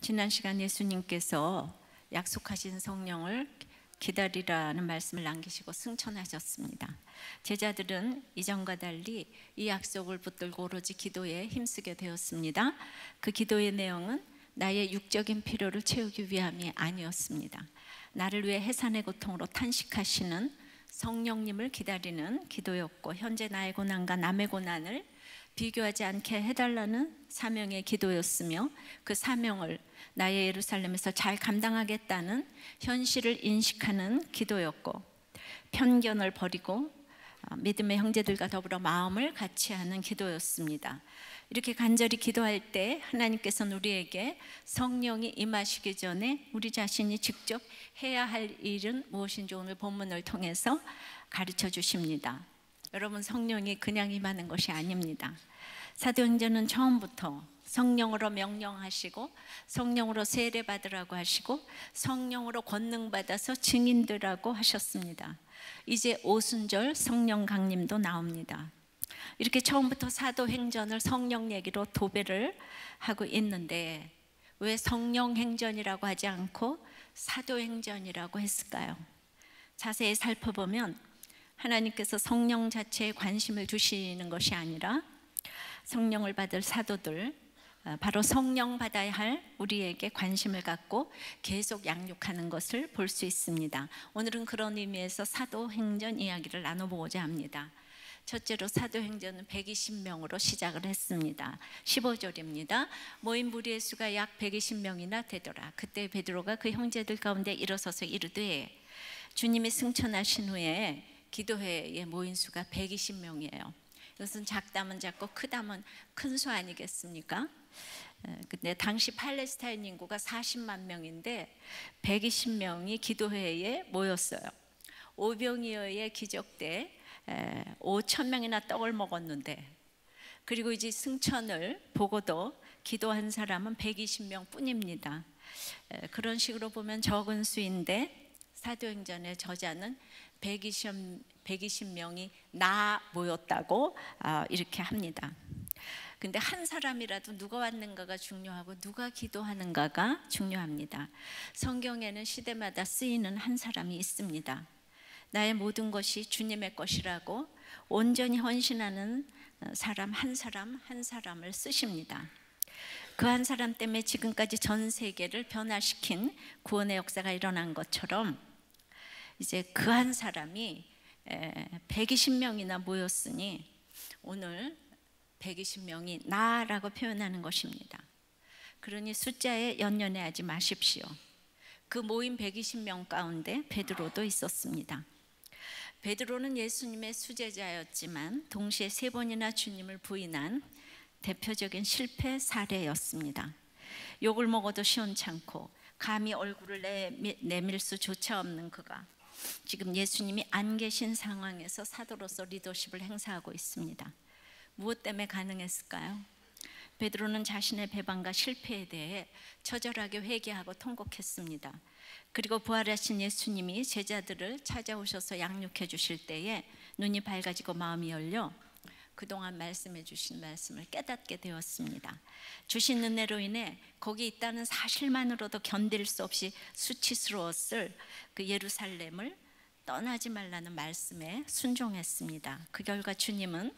지난 시간 예수님께서 약속하신 성령을 기다리라는 말씀을 남기시고 승천하셨습니다. 제자들은 이전과 달리 이 약속을 붙들고 오로지 기도에 힘쓰게 되었습니다. 그 기도의 내용은 나의 육적인 필요를 채우기 위함이 아니었습니다. 나를 위해 해산의 고통으로 탄식하시는 성령님을 기다리는 기도였고, 현재 나의 고난과 남의 고난을 비교하지 않게 해달라는 사명의 기도였으며, 그 사명을 나의 예루살렘에서 잘 감당하겠다는 현실을 인식하는 기도였고, 편견을 버리고 믿음의 형제들과 더불어 마음을 같이 하는 기도였습니다. 이렇게 간절히 기도할 때 하나님께서는 우리에게 성령이 임하시기 전에 우리 자신이 직접 해야 할 일은 무엇인지 오늘 본문을 통해서 가르쳐 주십니다. 여러분, 성령이 그냥 임하는 것이 아닙니다. 사도행전은 처음부터 성령으로 명령하시고, 성령으로 세례받으라고 하시고, 성령으로 권능받아서 증인되라고 하셨습니다. 이제 오순절 성령 강림도 나옵니다. 이렇게 처음부터 사도행전을 성령 얘기로 도배를 하고 있는데, 왜 성령행전이라고 하지 않고 사도행전이라고 했을까요? 자세히 살펴보면 하나님께서 성령 자체에 관심을 두시는 것이 아니라 성령을 받을 사도들, 바로 성령 받아야 할 우리에게 관심을 갖고 계속 양육하는 것을 볼 수 있습니다. 오늘은 그런 의미에서 사도행전 이야기를 나눠보고자 합니다. 첫째로 사도행전은 120명으로 시작을 했습니다. 15절입니다. 모인 무리의 수가 약 120명이나 되더라. 그때 베드로가 그 형제들 가운데 일어서서 이르되, 주님이 승천하신 후에 기도회에 모인 수가 120명이에요. 이것은 작다면 작고 크다면 큰 수 아니겠습니까? 근데 당시 팔레스타인 인구가 40만 명인데 120명이 기도회에 모였어요. 오병이어의 기적 때 5천 명이나 떡을 먹었는데, 그리고 이제 승천을 보고도 기도한 사람은 120명 뿐입니다. 그런 식으로 보면 적은 수인데, 사도행전의 저자는 120명이 나 모였다고 이렇게 합니다. 근데 한 사람이라도 누가 왔는가가 중요하고 누가 기도하는가가 중요합니다. 성경에는 시대마다 쓰이는 한 사람이 있습니다. 나의 모든 것이 주님의 것이라고 온전히 헌신하는 사람 한 사람을 쓰십니다. 그 한 사람 때문에 지금까지 전 세계를 변화시킨 구원의 역사가 일어난 것처럼, 이제 그 한 사람이 120명이나 모였으니 오늘 120명이 나라고 표현하는 것입니다. 그러니 숫자에 연연해하지 마십시오. 그 모인 120명 가운데 베드로도 있었습니다. 베드로는 예수님의 수제자였지만 동시에 3번이나 주님을 부인한 대표적인 실패 사례였습니다. 욕을 먹어도 시원찮고 감히 얼굴을 내밀 수조차 없는 그가 지금 예수님이 안 계신 상황에서 사도로서 리더십을 행사하고 있습니다. 무엇 때문에 가능했을까요? 베드로는 자신의 배반과 실패에 대해 처절하게 회개하고 통곡했습니다. 그리고 부활하신 예수님이 제자들을 찾아오셔서 양육해 주실 때에 눈이 밝아지고 마음이 열려 그동안 말씀해 주신 말씀을 깨닫게 되었습니다. 주신 은혜로 인해 거기 있다는 사실만으로도 견딜 수 없이 수치스러웠을 그 예루살렘을 떠나지 말라는 말씀에 순종했습니다. 그 결과 주님은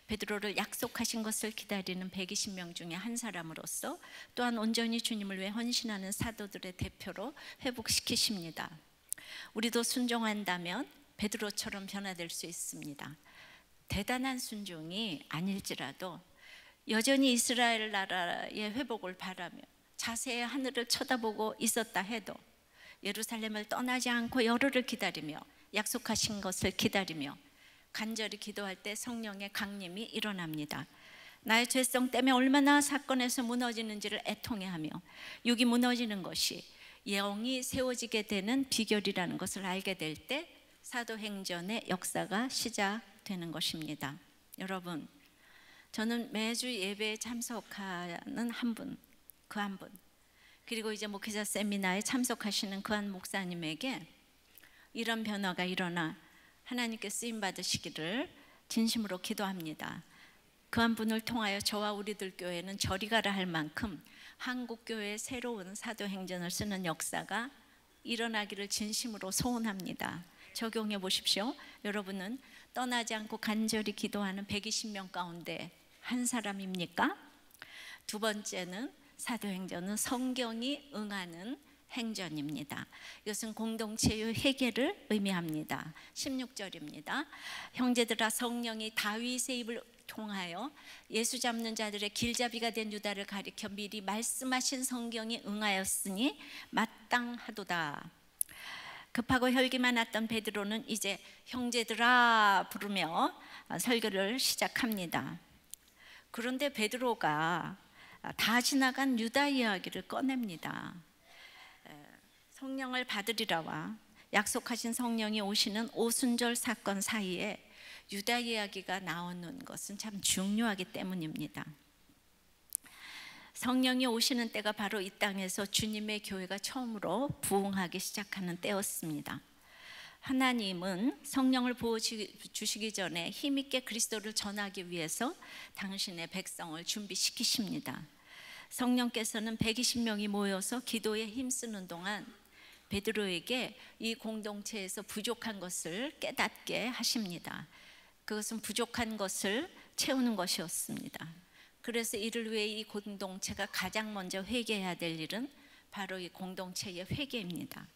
베드로를 약속하신 것을 기다리는 120명 중에 한 사람으로서, 또한 온전히 주님을 위해 헌신하는 사도들의 대표로 회복시키십니다. 우리도 순종한다면 베드로처럼 변화될 수 있습니다. 대단한 순종이 아닐지라도 여전히 이스라엘 나라의 회복을 바라며 자세히 하늘을 쳐다보고 있었다 해도 예루살렘을 떠나지 않고 열흘을 기다리며 약속하신 것을 기다리며 간절히 기도할 때 성령의 강림이 일어납니다. 나의 죄성 때문에 얼마나 사건에서 무너지는지를 애통해하며 육이 무너지는 것이 영이 세워지게 되는 비결이라는 것을 알게 될 때 사도행전의 역사가 시작되는 것입니다. 여러분, 저는 매주 예배에 참석하는 한 분, 그 한 분, 그리고 이제 목회자 세미나에 참석하시는 그 한 목사님에게 이런 변화가 일어나 하나님께 쓰임 받으시기를 진심으로 기도합니다. 그 한 분을 통하여 저와 우리들 교회는 저리 가라 할 만큼 한국 교회의 새로운 사도행전을 쓰는 역사가 일어나기를 진심으로 소원합니다. 적용해 보십시오. 여러분은 떠나지 않고 간절히 기도하는 120명 가운데 한 사람입니까? 두 번째는 사도행전은 성경이 응하는 행전입니다. 이것은 공동체의 회개를 의미합니다. 16절입니다. 형제들아, 성령이 다윗의 입을 통하여 예수 잡는 자들의 길잡이가 된 유다를 가리켜 미리 말씀하신 성경이 응하였으니 마땅하도다. 급하고 혈기 많았던 베드로는 이제 형제들아 부르며 설교를 시작합니다. 그런데 베드로가 다 지나간 유다 이야기를 꺼냅니다. 성령을 받으리라와 약속하신 성령이 오시는 오순절 사건 사이에 유다 이야기가 나오는 것은 참 중요하기 때문입니다. 성령이 오시는 때가 바로 이 땅에서 주님의 교회가 처음으로 부흥하기 시작하는 때였습니다. 하나님은 성령을 부어주시기 전에 힘있게 그리스도를 전하기 위해서 당신의 백성을 준비시키십니다. 성령께서는 120명이 모여서 기도에 힘쓰는 동안 베드로에게 이 공동체에서 부족한 것을 깨닫게 하십니다. 그것은 부족한 것을 채우는 것이었습니다. 그래서 이를 위해 이 공동체가 가장 먼저 회개해야 될 일은 바로 이 공동체의 회개입니다.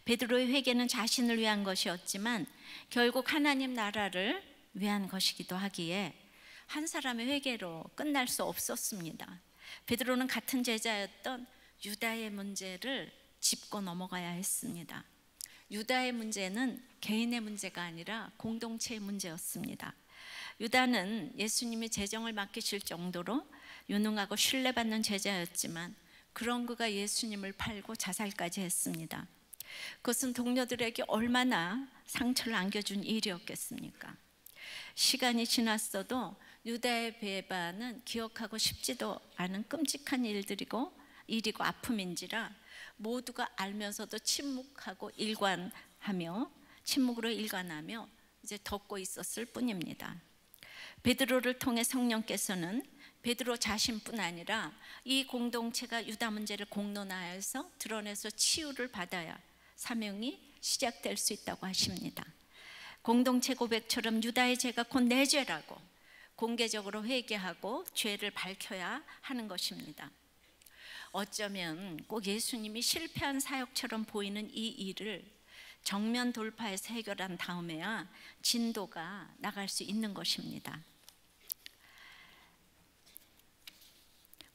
베드로의 회개는 자신을 위한 것이었지만 결국 하나님 나라를 위한 것이기도 하기에 한 사람의 회개로 끝날 수 없었습니다. 베드로는 같은 제자였던 유다의 문제를 짚고 넘어가야 했습니다. 유다의 문제는 개인의 문제가 아니라 공동체의 문제였습니다. 유다는 예수님이 재정을 맡기실 정도로 유능하고 신뢰받는 제자였지만 그런 그가 예수님을 팔고 자살까지 했습니다. 그것은 동료들에게 얼마나 상처를 안겨준 일이었겠습니까? 시간이 지났어도 유다의 배반은 기억하고 싶지도 않은 끔찍한 일이고 아픔인지라 모두가 알면서도 침묵으로 일관하며 이제 덮고 있었을 뿐입니다. 베드로를 통해 성령께서는 베드로 자신뿐 아니라 이 공동체가 유다 문제를 공론화해서 드러내서 치유를 받아야 사명이 시작될 수 있다고 하십니다. 공동체 고백처럼 유다의 죄가 곧 내 죄라고 공개적으로 회개하고 죄를 밝혀야 하는 것입니다. 어쩌면 꼭 예수님이 실패한 사역처럼 보이는 이 일을 정면 돌파해서 해결한 다음에야 진도가 나갈 수 있는 것입니다.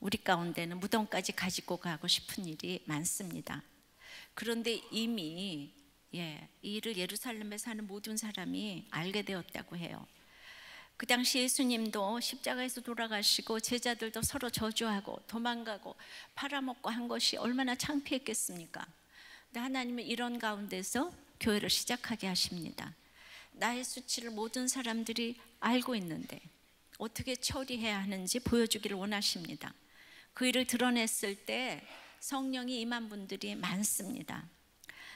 우리 가운데는 무덤까지 가지고 가고 싶은 일이 많습니다. 그런데 이미 이 일을 예루살렘에 사는 모든 사람이 알게 되었다고 해요. 그 당시 예수님도 십자가에서 돌아가시고 제자들도 서로 저주하고 도망가고 팔아먹고 한 것이 얼마나 창피했겠습니까? 근데 하나님은 이런 가운데서 교회를 시작하게 하십니다. 나의 수치를 모든 사람들이 알고 있는데 어떻게 처리해야 하는지 보여주기를 원하십니다. 그 일을 드러냈을 때 성령이 임한 분들이 많습니다.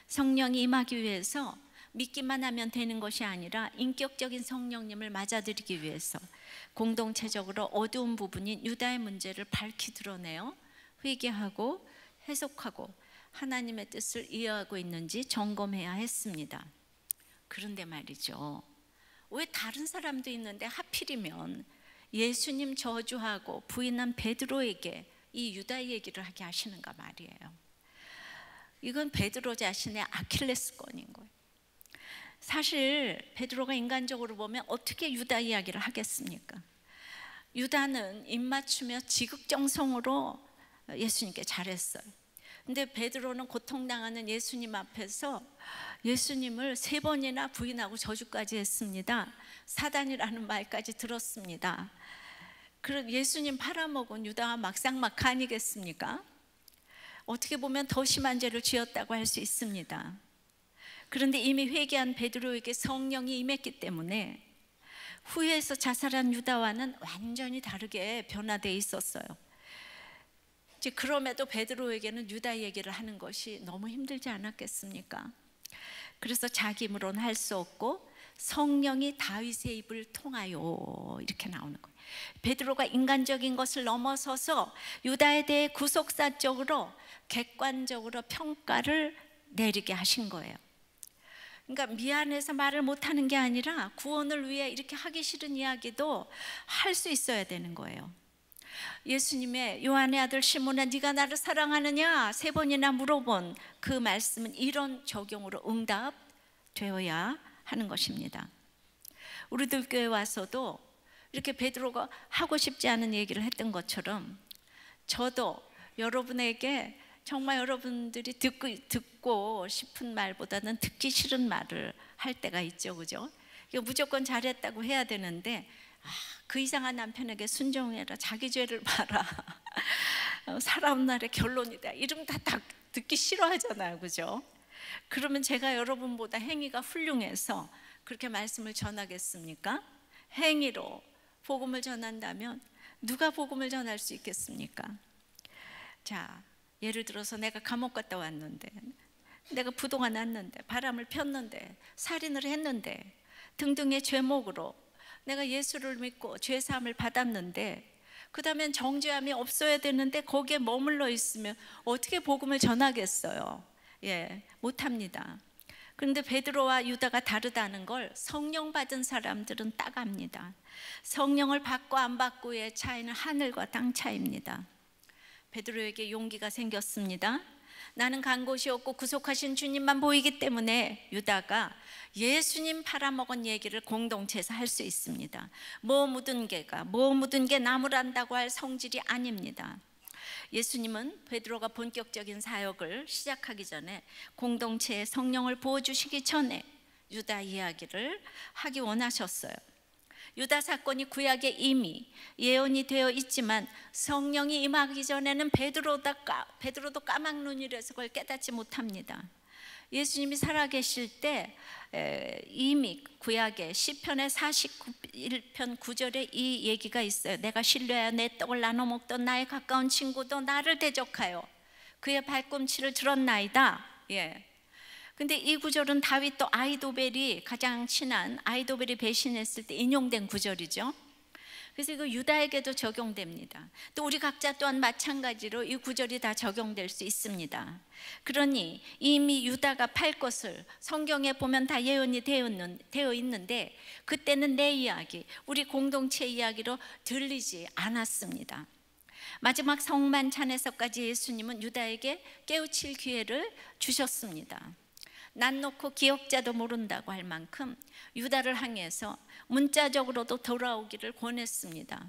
성령이 임하기 위해서 믿기만 하면 되는 것이 아니라 인격적인 성령님을 맞아들이기 위해서 공동체적으로 어두운 부분인 유다의 문제를 밝히 드러내어 회개하고 해석하고 하나님의 뜻을 이해하고 있는지 점검해야 했습니다. 그런데 말이죠, 왜 다른 사람도 있는데 하필이면 예수님 저주하고 부인한 베드로에게 이 유다 얘기를 하게 하시는가 말이에요. 이건 베드로 자신의 아킬레스건인 거예요. 사실 베드로가 인간적으로 보면 어떻게 유다 이야기를 하겠습니까? 유다는 입맞추며 지극정성으로 예수님께 잘했어요. 근데 베드로는 고통당하는 예수님 앞에서 예수님을 3번이나 부인하고 저주까지 했습니다. 사단이라는 말까지 들었습니다. 그런 예수님 팔아먹은 유다와 막상막 아니겠습니까? 어떻게 보면 더 심한 죄를 지었다고 할 수 있습니다. 그런데 이미 회개한 베드로에게 성령이 임했기 때문에 후회해서 자살한 유다와는 완전히 다르게 변화되어 있었어요. 그럼에도 베드로에게는 유다 얘기를 하는 것이 너무 힘들지 않았겠습니까? 그래서 자기 힘으로는 할 수 없고 성령이 다윗의 입을 통하여 이렇게 나오는 거예요. 베드로가 인간적인 것을 넘어서서 유다에 대해 구속사적으로 객관적으로 평가를 내리게 하신 거예요. 그러니까 미안해서 말을 못하는 게 아니라 구원을 위해 이렇게 하기 싫은 이야기도 할 수 있어야 되는 거예요. 예수님의 요한의 아들 시몬아 네가 나를 사랑하느냐 3번이나 물어본 그 말씀은 이런 적용으로 응답되어야 하는 것입니다. 우리들 교회 와서도 이렇게 베드로가 하고 싶지 않은 얘기를 했던 것처럼 저도 여러분에게 정말 여러분들이 듣고 싶은 말보다는 듣기 싫은 말을 할 때가 있죠, 그죠? 이거 무조건 잘했다고 해야 되는데 그 이상한 남편에게 순종해라, 자기 죄를 봐라, 살아온 날의 결론이다, 이러면 다 듣기 싫어하잖아요, 그죠? 그러면 제가 여러분보다 행위가 훌륭해서 그렇게 말씀을 전하겠습니까? 행위로 복음을 전한다면 누가 복음을 전할 수 있겠습니까? 자, 예를 들어서 내가 감옥 갔다 왔는데, 내가 부도가 났는데, 바람을 폈는데, 살인을 했는데 등등의 죄목으로 내가 예수를 믿고 죄사함을 받았는데 그 다음엔 정죄함이 없어야 되는데 거기에 머물러 있으면 어떻게 복음을 전하겠어요? 못합니다. 그런데 베드로와 유다가 다르다는 걸 성령 받은 사람들은 딱 압니다. 성령을 받고 안 받고의 차이는 하늘과 땅 차이입니다. 베드로에게 용기가 생겼습니다. 나는 간 곳이 없고 구속하신 주님만 보이기 때문에 유다가 예수님 팔아먹은 얘기를 공동체에서 할 수 있습니다. 뭐 묻은 게 나무란다고 할 성질이 아닙니다. 예수님은 베드로가 본격적인 사역을 시작하기 전에 공동체에 성령을 부어주시기 전에 유다 이야기를 하기 원하셨어요. 유다 사건이 구약에 이미 예언이 되어 있지만 성령이 임하기 전에는 베드로도 까막눈이라서 그걸 깨닫지 못합니다. 예수님이 살아계실 때 이미 구약에 시편의 41편 9절에 이 얘기가 있어요. 내가 신뢰하여 내 떡을 나눠 먹던 나의 가까운 친구도 나를 대적하여 그의 발꿈치를 들었나이다. 근데 이 구절은 다윗도 아히도벨이 가장 친한 아히도벨이 배신했을 때 인용된 구절이죠. 그래서 이거 유다에게도 적용됩니다. 또 우리 각자 또한 마찬가지로 이 구절이 다 적용될 수 있습니다. 그러니 이미 유다가 팔 것을 성경에 보면 다 예언이 되어 있는데 그때는 내 이야기, 우리 공동체 이야기로 들리지 않았습니다. 마지막 성만찬에서까지 예수님은 유다에게 깨우칠 기회를 주셨습니다. 난 놓고 기억자도 모른다고 할 만큼 유다를 향해서 문자적으로도 돌아오기를 권했습니다.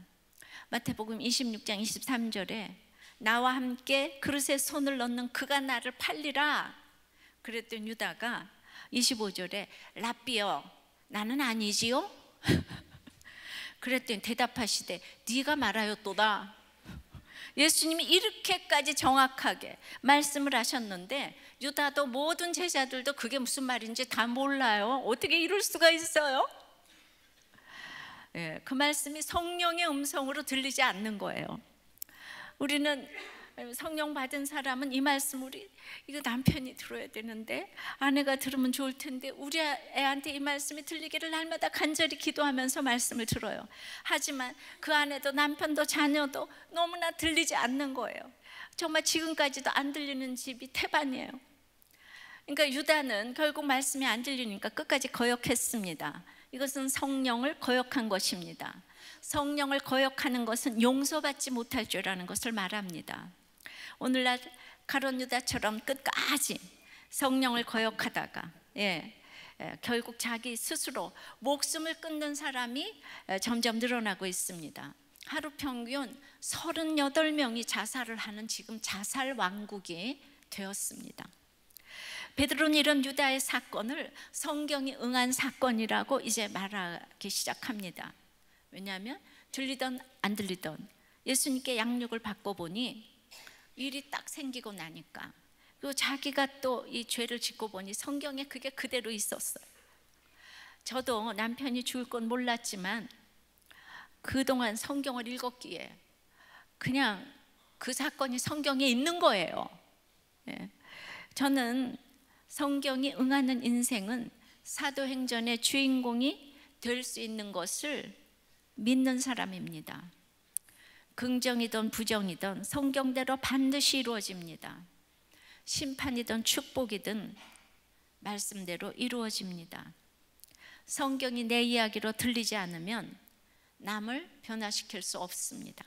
마태복음 26장 23절에 나와 함께 그릇에 손을 넣는 그가 나를 팔리라 그랬던 유다가 25절에 랍비여 나는 아니지요? 그랬더니 대답하시되 네가 말하였도다. 예수님이 이렇게까지 정확하게 말씀을 하셨는데 유다도 모든 제자들도 그게 무슨 말인지 다 몰라요. 어떻게 이럴 수가 있어요? 그 말씀이 성령의 음성으로 들리지 않는 거예요. 우리는 성령 받은 사람은 이 말씀 이거 남편이 들어야 되는데 아내가 들으면 좋을 텐데 우리 애한테 이 말씀이 들리기를 날마다 간절히 기도하면서 말씀을 들어요. 하지만 그 안에도 남편도 자녀도 너무나 들리지 않는 거예요. 정말 지금까지도 안 들리는 집이 태반이에요. 그러니까 유다는 결국 말씀이 안 들리니까 끝까지 거역했습니다. 이것은 성령을 거역한 것입니다. 성령을 거역하는 것은 용서받지 못할 죄라는 것을 말합니다. 오늘날 가룟 유다처럼 끝까지 성령을 거역하다가 결국 자기 스스로 목숨을 끊는 사람이 점점 늘어나고 있습니다. 하루 평균 38명이 자살을 하는 지금 자살 왕국이 되었습니다. 베드로는 이런 유다의 사건을 성경이 응한 사건이라고 이제 말하기 시작합니다. 왜냐하면 들리던 안 들리던 예수님께 양육을 받고 보니 일이 딱 생기고 나니까, 그리고 자기가 또 이 죄를 짓고 보니 성경에 그게 그대로 있었어요. 저도 남편이 죽을 건 몰랐지만 그동안 성경을 읽었기에 그냥 그 사건이 성경에 있는 거예요. 저는 성경이 응하는 인생은 사도행전의 주인공이 될 수 있는 것을 믿는 사람입니다. 긍정이든 부정이든 성경대로 반드시 이루어집니다. 심판이든 축복이든 말씀대로 이루어집니다. 성경이 내 이야기로 들리지 않으면 남을 변화시킬 수 없습니다.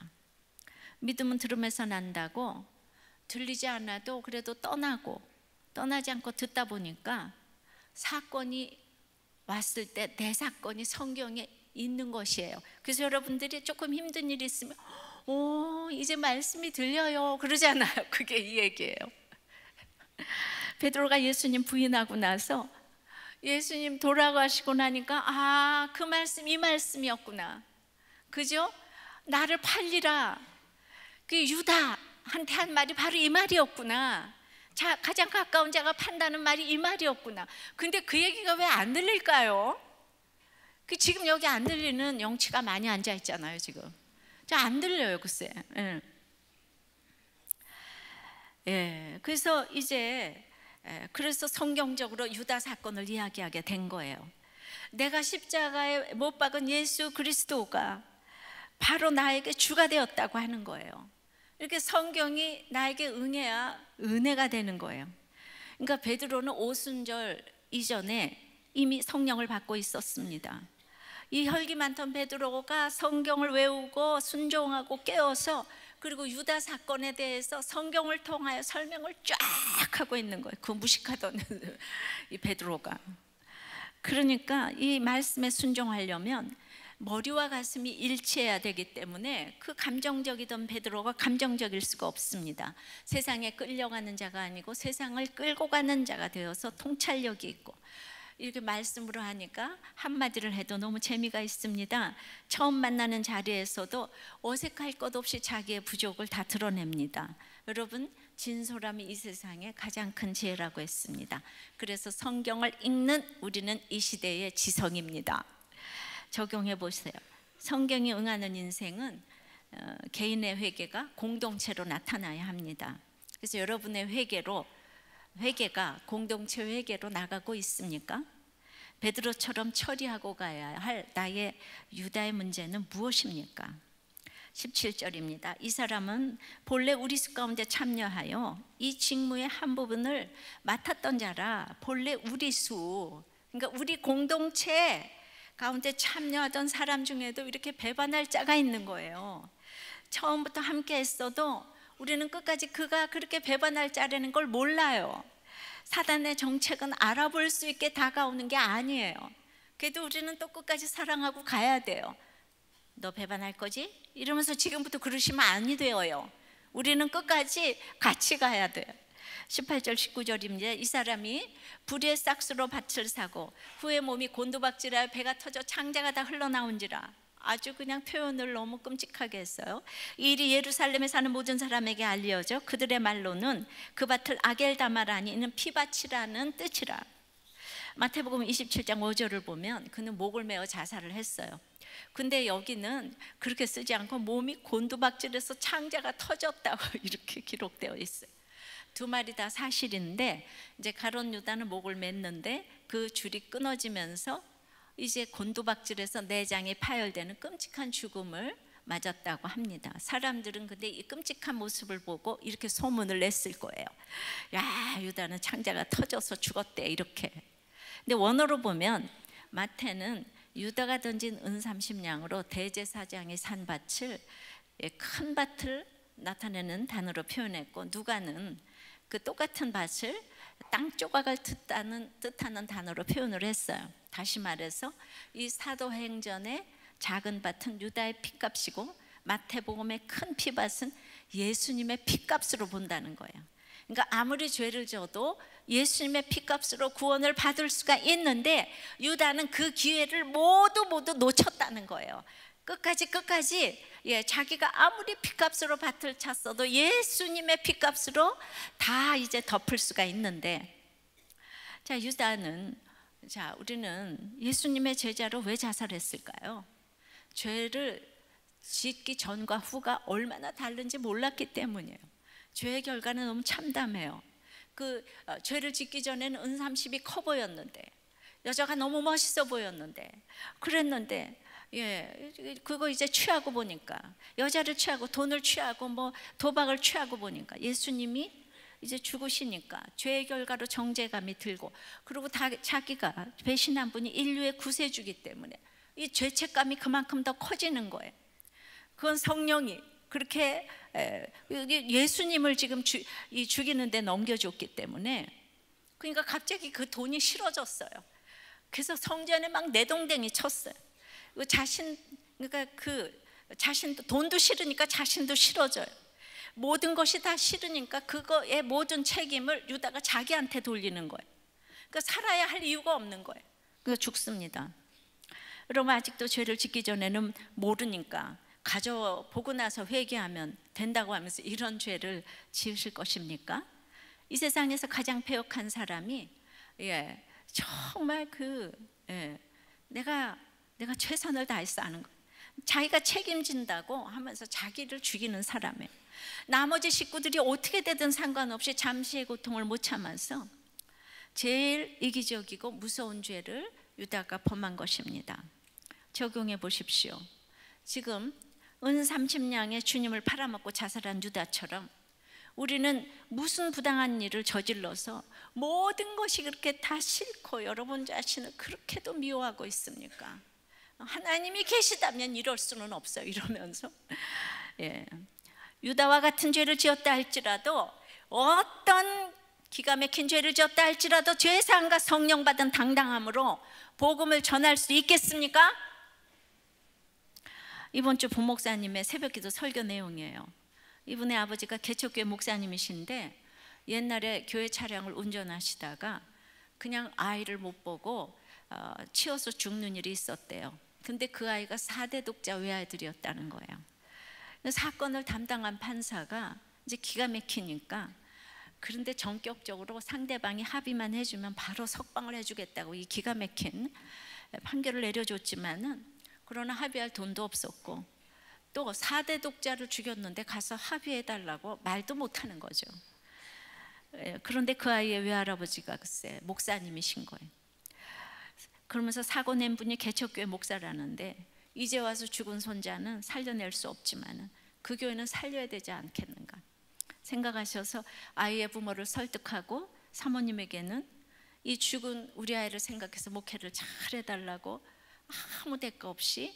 믿음은 들음에서 난다고 들리지 않아도 그래도 떠나지 않고 듣다 보니까 사건이 왔을 때 내 사건이 성경에 있는 것이에요. 그래서 여러분들이 조금 힘든 일이 있으면 이제 말씀이 들려요 그러잖아요. 그게 이 얘기예요. 베드로가 예수님 부인하고 나서 예수님 돌아가시고 나니까 그 말씀 이 말씀이었구나. 그죠? 나를 팔리라. 그 유다한테 한 말이 바로 이 말이었구나. 가장 가까운 자가 판다는 말이 이 말이었구나. 근데 그 얘기가 왜 안 들릴까요? 지금 여기 안 들리는 영치가 많이 앉아 있잖아요. 지금 안 들려요. 글쎄. 그래서 이제 그래서 성경적으로 유다 사건을 이야기하게 된 거예요. 내가 십자가에 못 박은 예수 그리스도가 바로 나에게 주가 되었다고 하는 거예요. 이렇게 성경이 나에게 응해야 은혜가 되는 거예요. 그러니까 베드로는 오순절 이전에 이미 성령을 받고 있었습니다. 이 혈기 많던 베드로가 성경을 외우고 순종하고 깨어서 그리고 유다 사건에 대해서 성경을 통하여 설명을 쫙 하고 있는 거예요. 그 무식하던 이 베드로가. 그러니까 이 말씀에 순종하려면 머리와 가슴이 일치해야 되기 때문에 그 감정적이던 베드로가 감정적일 수가 없습니다. 세상에 끌려가는 자가 아니고 세상을 끌고 가는 자가 되어서 통찰력이 있고, 이렇게 말씀으로 하니까 한마디를 해도 너무 재미가 있습니다. 처음 만나는 자리에서도 어색할 것 없이 자기의 부족을 다 드러냅니다. 여러분, 진솔함이 이 세상의 가장 큰 지혜라고 했습니다. 그래서 성경을 읽는 우리는 이 시대의 지성입니다. 적용해 보세요. 성경이 응하는 인생은 개인의 회개가 공동체로 나타나야 합니다. 그래서 여러분의 회개가 공동체 회개로 나가고 있습니까? 베드로처럼 처리하고 가야 할 나의 유다의 문제는 무엇입니까? 17절입니다. 이 사람은 본래 우리 수 가운데 참여하여 이 직무의 한 부분을 맡았던 자라. 본래 우리 수, 그러니까 우리 공동체 가운데 참여하던 사람 중에도 이렇게 배반할 자가 있는 거예요. 처음부터 함께 했어도 우리는 끝까지 그가 그렇게 배반할 자라는 걸 몰라요. 사단의 정책은 알아볼 수 있게 다가오는 게 아니에요. 그래도 우리는 또 끝까지 사랑하고 가야 돼요. 너 배반할 거지? 이러면서 지금부터 그러시면 아니 되어요. 우리는 끝까지 같이 가야 돼요. 18절 19절입니다. 이 사람이 불의 싹스로 밭을 사고 후에 몸이 곤두박질하여 배가 터져 창자가 다 흘러나온지라. 아주 그냥 표현을 너무 끔찍하게 했어요. 이 일이 예루살렘에 사는 모든 사람에게 알려져 그들의 말로는 그 밭을 아겔다마라니 이는 피밭이라는 뜻이라. 마태복음 27장 5절을 보면 그는 목을 메어 자살을 했어요. 근데 여기는 그렇게 쓰지 않고 몸이 곤두박질해서 창자가 터졌다고 이렇게 기록되어 있어요. 두 말이 다 사실인데 이제 가룟 유다는 목을 맸는데 그 줄이 끊어지면서 이제 곤두박질해서 내장이 파열되는 끔찍한 죽음을 맞았다고 합니다. 사람들은 근데 이 끔찍한 모습을 보고 이렇게 소문을 냈을 거예요. 야, 유다는 창자가 터져서 죽었대 이렇게. 근데 원어로 보면 마태는 유다가 던진 은 30냥으로 대제사장이 산 밭을 큰 밭을 나타내는 단어로 표현했고, 누가는 그 똑같은 밭을 땅 조각을 뜻하는 단어로 표현을 했어요. 다시 말해서 이 사도행전의 작은 밭은 유다의 핏값이고 마태복음의 큰 피밭은 예수님의 핏값으로 본다는 거예요. 그러니까 아무리 죄를 져도 예수님의 핏값으로 구원을 받을 수가 있는데 유다는 그 기회를 모두 놓쳤다는 거예요. 끝까지 자기가 아무리 핏값으로 밭을 찼어도 예수님의 핏값으로 다 이제 덮을 수가 있는데, 자, 유다는, 자, 우리는 예수님의 제자로 왜 자살했을까요? 죄를 짓기 전과 후가 얼마나 다른지 몰랐기 때문이에요. 죄의 결과는 너무 참담해요. 죄를 짓기 전에는 은 30이 커 보였는데, 여자가 너무 멋있어 보였는데, 그랬는데 예, 그거 이제 취하고 보니까, 여자를 취하고 돈을 취하고 뭐 도박을 취하고 보니까 예수님이 이제 죽으시니까 죄의 결과로 정죄감이 들고, 그리고 자기가 배신한 분이 인류의 구세주기 때문에 이 죄책감이 그만큼 더 커지는 거예요. 그건 성령이 그렇게 예수님을 지금 죽이는 데 넘겨줬기 때문에, 그러니까 갑자기 그 돈이 싫어졌어요. 그래서 성전에 막 내동댕이 쳤어요. 그러니까 자신도, 돈도 싫으니까 자신도 싫어져요. 모든 것이 다 싫으니까 그거의 모든 책임을 유다가 자기한테 돌리는 거예요. 그러니까 살아야 할 이유가 없는 거예요. 그러니까 죽습니다. 여러분, 아직도 죄를 짓기 전에는 모르니까 가져보고 나서 회개하면 된다고 하면서 이런 죄를 지으실 것입니까? 이 세상에서 가장 패역한 사람이, 정말 내가 최선을 다해서 하는 거, 자기가 책임진다고 하면서 자기를 죽이는 사람이에요. 나머지 식구들이 어떻게 되든 상관없이 잠시의 고통을 못 참아서 제일 이기적이고 무서운 죄를 유다가 범한 것입니다. 적용해 보십시오. 지금 은 30냥에 주님을 팔아먹고 자살한 유다처럼 우리는 무슨 부당한 일을 저질러서 모든 것이 그렇게 다 싫고 여러분 자신을 그렇게도 미워하고 있습니까? 하나님이 계시다면 이럴 수는 없어요, 이러면서. 유다와 같은 죄를 지었다 할지라도, 어떤 기가 막힌 죄를 지었다 할지라도 죄사함과 성령 받은 당당함으로 복음을 전할 수 있겠습니까? 이번 주 부목사님의 새벽기도 설교 내용이에요. 이분의 아버지가 개척교회 목사님이신데 옛날에 교회 차량을 운전하시다가 그냥 아이를 못 보고 치여서 죽는 일이 있었대요. 근데 그 아이가 4대 독자 외아들이었다는 거예요. 사건을 담당한 판사가 이제 기가 막히니까, 그런데 전격적으로 상대방이 합의만 해주면 바로 석방을 해주겠다고 이 기가 막힌 판결을 내려줬지만은, 그러나 합의할 돈도 없었고 또 4대 독자를 죽였는데 가서 합의해달라고 말도 못하는 거죠. 그런데 그 아이의 외할아버지가 글쎄 목사님이신 거예요. 그러면서 사고 낸 분이 개척교회 목사라는데, 이제 와서 죽은 손자는 살려낼 수 없지만 그 교회는 살려야 되지 않겠는가 생각하셔서 아이의 부모를 설득하고 사모님에게는 이 죽은 우리 아이를 생각해서 목회를 잘 해달라고 아무 대가 없이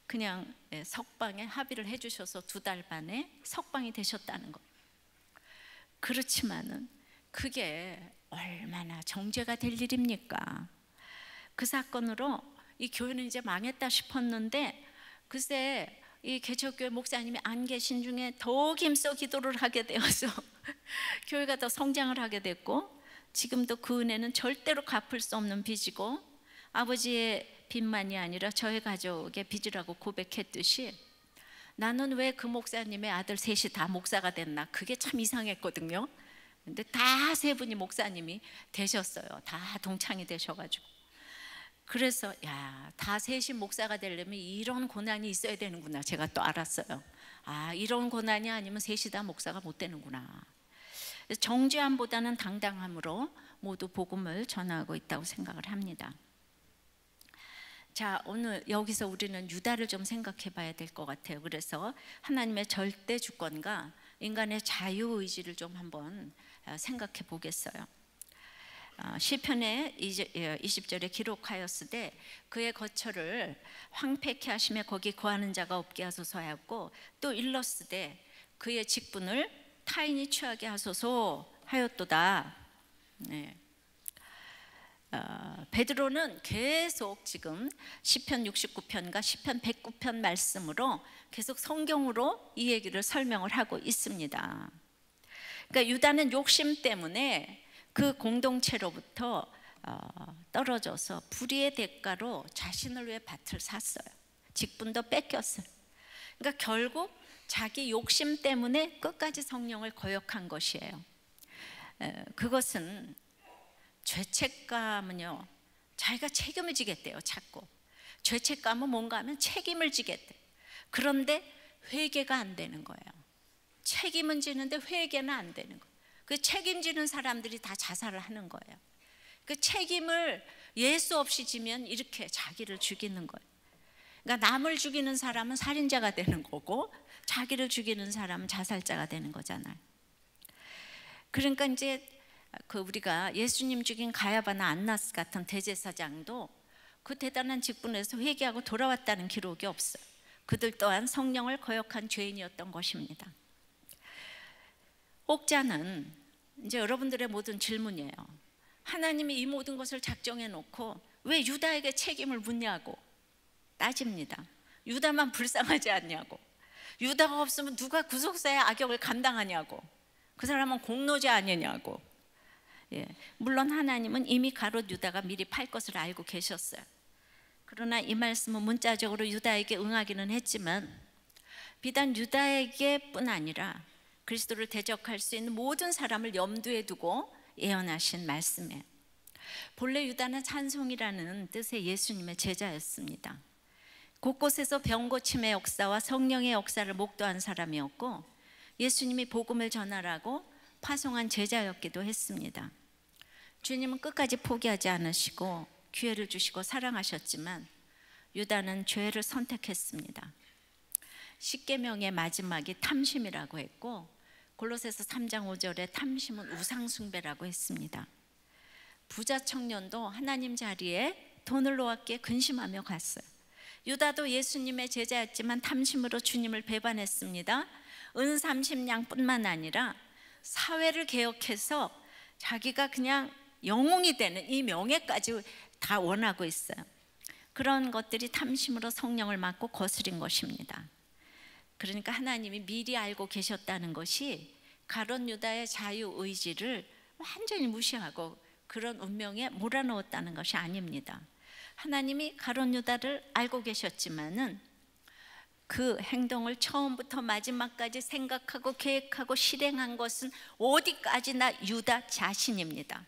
그냥 석방에 합의를 해주셔서 2달 반에 석방이 되셨다는 것. 그렇지만은 그게 얼마나 정죄가 될 일입니까? 그 사건으로 이 교회는 이제 망했다 싶었는데, 글쎄 이 개척교회 목사님이 안 계신 중에 더욱 힘써 기도를 하게 되어서 교회가 더 성장을 하게 됐고, 지금도 그 은혜는 절대로 갚을 수 없는 빚이고, 아버지의 빚만이 아니라 저의 가족의 빚이라고 고백했듯이, 나는 왜 그 목사님의 아들 셋이 다 목사가 됐나, 그게 참 이상했거든요. 근데 다 3분이 목사님이 되셨어요. 다 동창이 되셔가지고. 그래서 다 셋이 목사가 되려면 이런 고난이 있어야 되는구나, 제가 또 알았어요. 이런 고난이 아니면 셋이 다 목사가 못 되는구나. 정죄함보다는 당당함으로 모두 복음을 전하고 있다고 생각을 합니다. 자, 오늘 여기서 우리는 유다를 좀 생각해 봐야 될 것 같아요. 그래서 하나님의 절대 주권과 인간의 자유의지를 좀 한번 생각해 보겠어요. 시편의 20절에 기록하였으되 그의 거처를 황폐케 하시며 거기 거하는 자가 없게 하소서 하였고, 또 일렀으되 그의 직분을 타인이 취하게 하소서 하였도다. 베드로는 계속 지금 시편 69편과 시편 109편 말씀으로 계속 성경으로 이 얘기를 설명을 하고 있습니다. 그러니까 유다는 욕심 때문에 그 공동체로부터 떨어져서 불의의 대가로 자신을 위해 밭을 샀어요. 직분도 뺏겼어요. 그러니까 결국 자기 욕심 때문에 끝까지 성령을 거역한 것이에요. 그것은 죄책감은요, 자기가 책임을 지겠대요. 자꾸 죄책감은 뭔가 하면 책임을 지겠대. 그런데 회개가 안 되는 거예요. 책임은 지는데 회개는 안 되는 거예요. 그 책임지는 사람들이 다 자살을 하는 거예요. 그 책임을 예수 없이 지면 이렇게 자기를 죽이는 거예요. 그러니까 남을 죽이는 사람은 살인자가 되는 거고 자기를 죽이는 사람은 자살자가 되는 거잖아요. 그러니까 이제 우리가 예수님 죽인 가야바나 안나스 같은 대제사장도 그 대단한 직분에서 회개하고 돌아왔다는 기록이 없어요. 그들 또한 성령을 거역한 죄인이었던 것입니다. 옥자는 이제 여러분들의 모든 질문이에요. 하나님이 이 모든 것을 작정해 놓고 왜 유다에게 책임을 묻냐고 따집니다. 유다만 불쌍하지 않냐고, 유다가 없으면 누가 구속사의 악역을 감당하냐고, 그 사람은 공로자 아니냐고. 물론 하나님은 이미 가롯 유다가 미리 팔 것을 알고 계셨어요. 그러나 이 말씀은 문자적으로 유다에게 응하기는 했지만 비단 유다에게뿐 아니라 그리스도를 대적할 수 있는 모든 사람을 염두에 두고 예언하신 말씀이에요. 본래 유다는 찬송이라는 뜻의 예수님의 제자였습니다. 곳곳에서 병 고침의 역사와 성령의 역사를 목도한 사람이었고 예수님이 복음을 전하라고 파송한 제자였기도 했습니다. 주님은 끝까지 포기하지 않으시고 기회를 주시고 사랑하셨지만 유다는 죄를 선택했습니다. 십계명의 마지막이 탐심이라고 했고 골로새서 3장 5절에 탐심은 우상 숭배라고 했습니다. 부자 청년도 하나님 자리에 돈을 놓았기에 근심하며 갔어요. 유다도 예수님의 제자였지만 탐심으로 주님을 배반했습니다. 은 30냥뿐만 아니라 사회를 개혁해서 자기가 그냥 영웅이 되는 이 명예까지 다 원하고 있어요. 그런 것들이 탐심으로 성령을 맞고 거스린 것입니다. 그러니까 하나님이 미리 알고 계셨다는 것이 가룟 유다의 자유의지를 완전히 무시하고 그런 운명에 몰아넣었다는 것이 아닙니다. 하나님이 가룟 유다를 알고 계셨지만은 그 행동을 처음부터 마지막까지 생각하고 계획하고 실행한 것은 어디까지나 유다 자신입니다.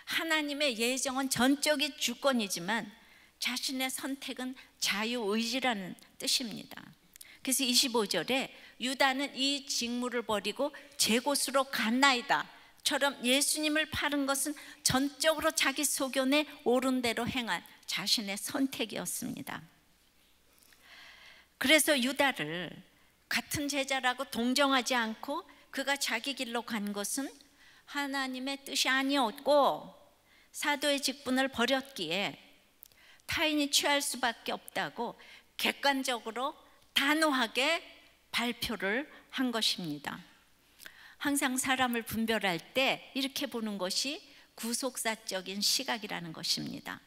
하나님의 예정은 전적인 주권이지만 자신의 선택은 자유의지라는 뜻입니다. 그래서 25절에 유다는 이 직무를 버리고 제 곳으로 갔나이다 처럼 예수님을 파는 것은 전적으로 자기 소견에 옳은 대로 행한 자신의 선택이었습니다. 그래서 유다를 같은 제자라고 동정하지 않고 그가 자기 길로 간 것은 하나님의 뜻이 아니었고 사도의 직분을 버렸기에 타인이 취할 수밖에 없다고 객관적으로 단호하게 발표를 한 것입니다. 항상 사람을 분별할 때 이렇게 보는 것이 구속사적인 시각이라는 것입니다.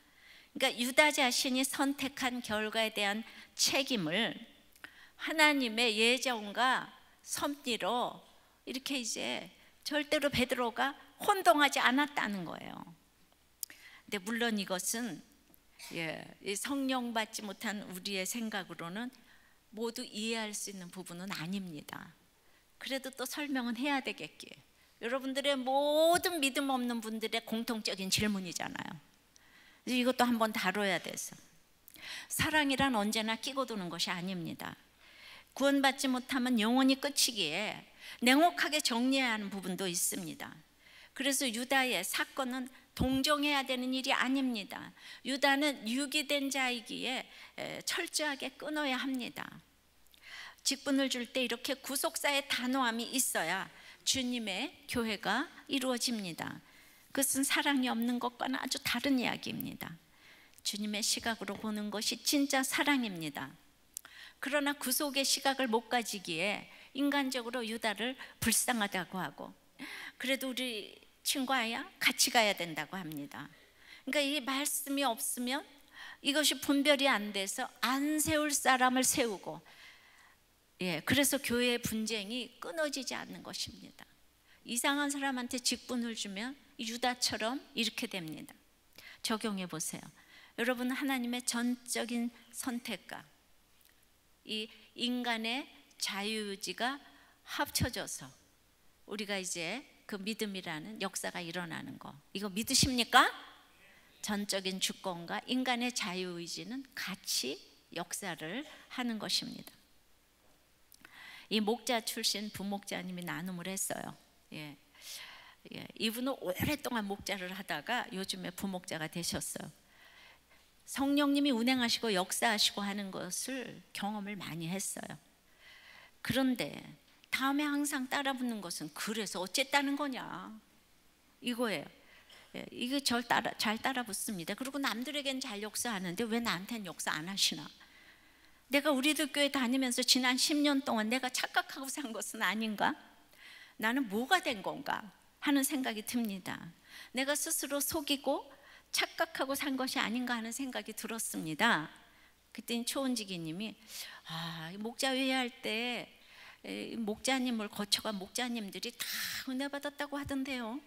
그러니까 유다 자신이 선택한 결과에 대한 책임을 하나님의 예정과 섭리로 이렇게 이제 절대로 베드로가 혼동하지 않았다는 거예요. 근데 물론 이것은 성령 받지 못한 우리의 생각으로는 모두 이해할 수 있는 부분은 아닙니다. 그래도 또 설명은 해야 되겠기에 여러분들의 모든 믿음 없는 분들의 공통적인 질문이잖아요. 이것도 한번 다뤄야 돼서 사랑이란 언제나 끼고 도는 것이 아닙니다. 구원받지 못하면 영원히 끝이기에 냉혹하게 정리해야 하는 부분도 있습니다. 그래서 유다의 사건은 동정해야 되는 일이 아닙니다. 유다는 유기된 자이기에 철저하게 끊어야 합니다. 직분을 줄 때 이렇게 구속사의 단호함이 있어야 주님의 교회가 이루어집니다. 그것은 사랑이 없는 것과는 아주 다른 이야기입니다. 주님의 시각으로 보는 것이 진짜 사랑입니다. 그러나 구속의 시각을 못 가지기에 인간적으로 유다를 불쌍하다고 하고 그래도 우리 친구 아야 같이 가야 된다고 합니다. 그러니까 이 말씀이 없으면 이것이 분별이 안 돼서 안 세울 사람을 세우고 그래서 교회의 분쟁이 끊어지지 않는 것입니다. 이상한 사람한테 직분을 주면 유다처럼 이렇게 됩니다. 적용해 보세요. 여러분 하나님의 전적인 선택과 이 인간의 자유의지가 합쳐져서 우리가 이제 그 믿음이라는 역사가 일어나는 거 이거 믿으십니까? 전적인 주권과 인간의 자유의지는 같이 역사를 하는 것입니다. 이 목자 출신 부목자님이 나눔을 했어요. 이분은 오랫동안 목자를 하다가 요즘에 부목자가 되셨어요. 성령님이 운행하시고 역사하시고 하는 것을 경험을 많이 했어요. 그런데 다음에 항상 따라붙는 것은 그래서 어쨌다는 거냐 이거예요. 이게 잘 따라붙습니다. 그리고 남들에겐 잘 역사하는데 왜 나한테는 역사 안 하시나? 내가 우리들 교회 다니면서 지난 10년 동안 내가 착각하고 산 것은 아닌가? 나는 뭐가 된 건가 하는 생각이 듭니다. 내가 스스로 속이고 착각하고 산 것이 아닌가 하는 생각이 들었습니다. 그때 초은지기님이 목자 회의할 때 목자님을 거쳐간 목자님들이 다 은혜 받았다고 하던데요.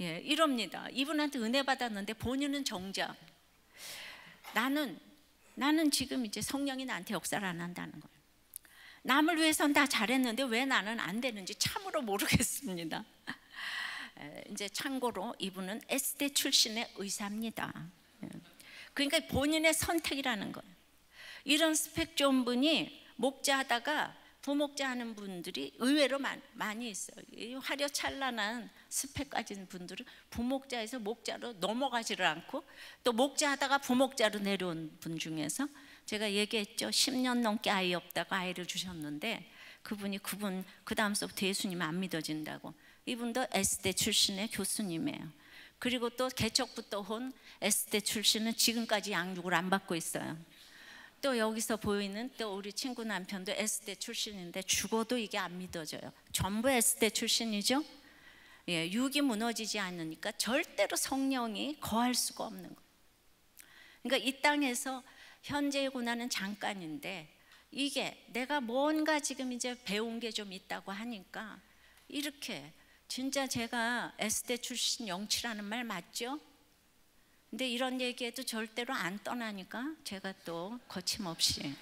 예, 이럽니다. 이분한테 은혜 받았는데 본인은 정작 나는 지금 이제 성령이 나한테 역사를 안 한다는 거예요. 남을 위해서는 다 잘했는데 왜 나는 안 되는지 참으로 모르겠습니다. 이제 참고로 이분은 S대 출신의 의사입니다. 그러니까 본인의 선택이라는 거예요. 이런 스펙 좋은 분이 목자하다가 부목자 하는 분들이 의외로 많이 있어요. 이 화려찬란한 스펙 가진 분들은 부목자에서 목자로 넘어가지를 않고 또 목자하다가 부목자로 내려온 분 중에서 제가 얘기했죠. 10년 넘게 아이 없다가 아이를 주셨는데 그분 그 다음서부터 예수님 안 믿어진다고. 이분도 S대 출신의 교수님이에요. 그리고 또 개척부터 온 S대 출신은 지금까지 양육을 안 받고 있어요. 또 여기서 보이는 또 우리 친구 남편도 S대 출신인데 죽어도 이게 안 믿어져요. 전부 S대 출신이죠. 예, 육이 무너지지 않으니까 절대로 성령이 거할 수가 없는 거예요. 그러니까 이 땅에서 현재의 고난은 잠깐인데 이게 내가 뭔가 지금 이제 배운 게 좀 있다고 하니까 이렇게 진짜 제가 S대 출신 영치라는 말 맞죠? 근데 이런 얘기해도 절대로 안 떠나니까 제가 또 거침없이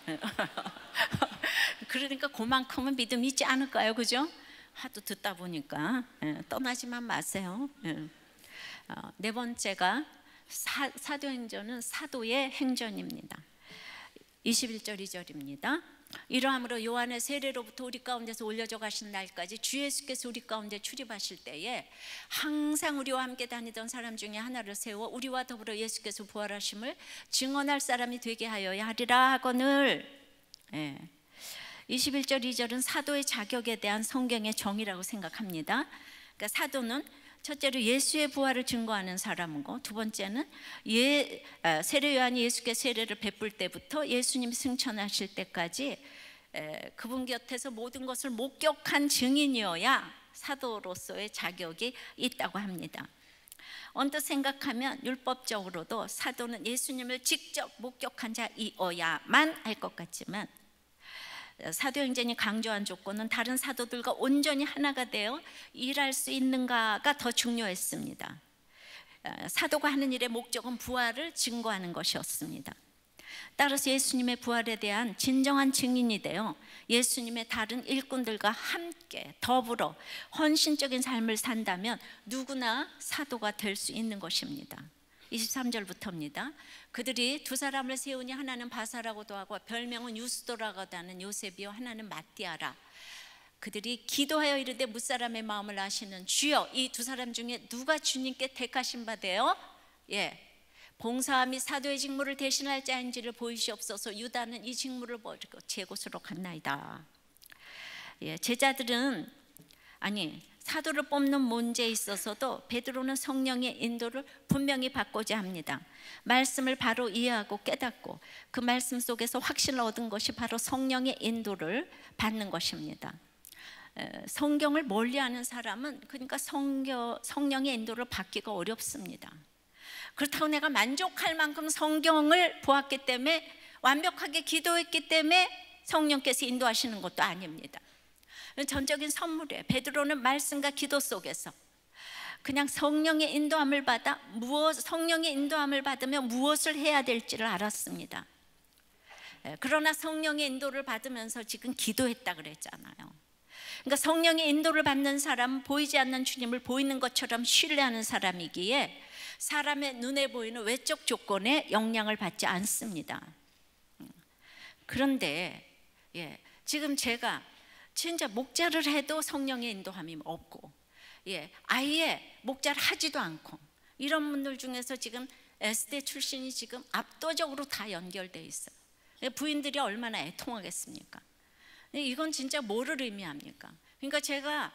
그러니까 그만큼은 믿음 있지 않을까요? 그죠? 하도 듣다 보니까 떠나지만 마세요. 네 번째가 사도행전은 사도의 행전입니다. 21절 2절입니다. 이러함으로 요한의 세례로부터 우리 가운데서 올려져 가신 날까지 주 예수께서 우리 가운데 출입하실 때에 항상 우리와 함께 다니던 사람 중에 하나를 세워 우리와 더불어 예수께서 부활하심을 증언할 사람이 되게 하여야 하리라 하거늘. 21절 2절은 사도의 자격에 대한 성경의 정의라고 생각합니다. 그러니까 사도는 첫째로 예수의 부활을 증거하는 사람이고, 두 번째는 세례 요한이 예수께 세례를 베풀 때부터 예수님이 승천하실 때까지 그분 곁에서 모든 것을 목격한 증인이어야 사도로서의 자격이 있다고 합니다. 언뜻 생각하면 율법적으로도 사도는 예수님을 직접 목격한 자이어야만 할 것 같지만 사도행전이 강조한 조건은 다른 사도들과 온전히 하나가 되어 일할 수 있는가가 더 중요했습니다. 사도가 하는 일의 목적은 부활을 증거하는 것이었습니다. 따라서 예수님의 부활에 대한 진정한 증인이 되어 예수님의 다른 일꾼들과 함께 더불어 헌신적인 삶을 산다면 누구나 사도가 될 수 있는 것입니다. 23절부터입니다. 그들이 두 사람을 세우니 하나는 바사라고도 하고 별명은 유스도라고도 하는 요셉이요 하나는 마띠아라. 그들이 기도하여 이르되 무사람의 마음을 아시는 주여, 이 두 사람 중에 누가 주님께 택하신 바 되어 봉사함이 사도의 직무를 대신할 자인지를 보이시옵소서. 유다는 이 직무를 버리고 제 곳으로 갔나이다. 제자들은 사도를 뽑는 문제에 있어서도 베드로는 성령의 인도를 분명히 받고자 합니다. 말씀을 바로 이해하고 깨닫고 그 말씀 속에서 확신을 얻은 것이 바로 성령의 인도를 받는 것입니다. 성경을 멀리하는 사람은 그러니까 성령의 인도를 받기가 어렵습니다. 그렇다고 내가 만족할 만큼 성경을 보았기 때문에, 완벽하게 기도했기 때문에 성령께서 인도하시는 것도 아닙니다. 전적인 선물이에요. 베드로는 말씀과 기도 속에서 그냥 성령의 인도함을 받으며 무엇을 해야 될지를 알았습니다. 그러나 성령의 인도를 받으면서 지금 기도했다 그랬잖아요. 그러니까 성령의 인도를 받는 사람은 보이지 않는 주님을 보이는 것처럼 신뢰하는 사람이기에 사람의 눈에 보이는 외적 조건에 영향을 받지 않습니다. 그런데 지금 제가 진짜 목자를 해도 성령의 인도함이 없고 아예 목자를 하지도 않고 이런 분들 중에서 지금 S대 출신이 지금 압도적으로 다 연결돼 있어요. 부인들이 얼마나 애통하겠습니까? 이건 진짜 뭐를 의미합니까? 그러니까 제가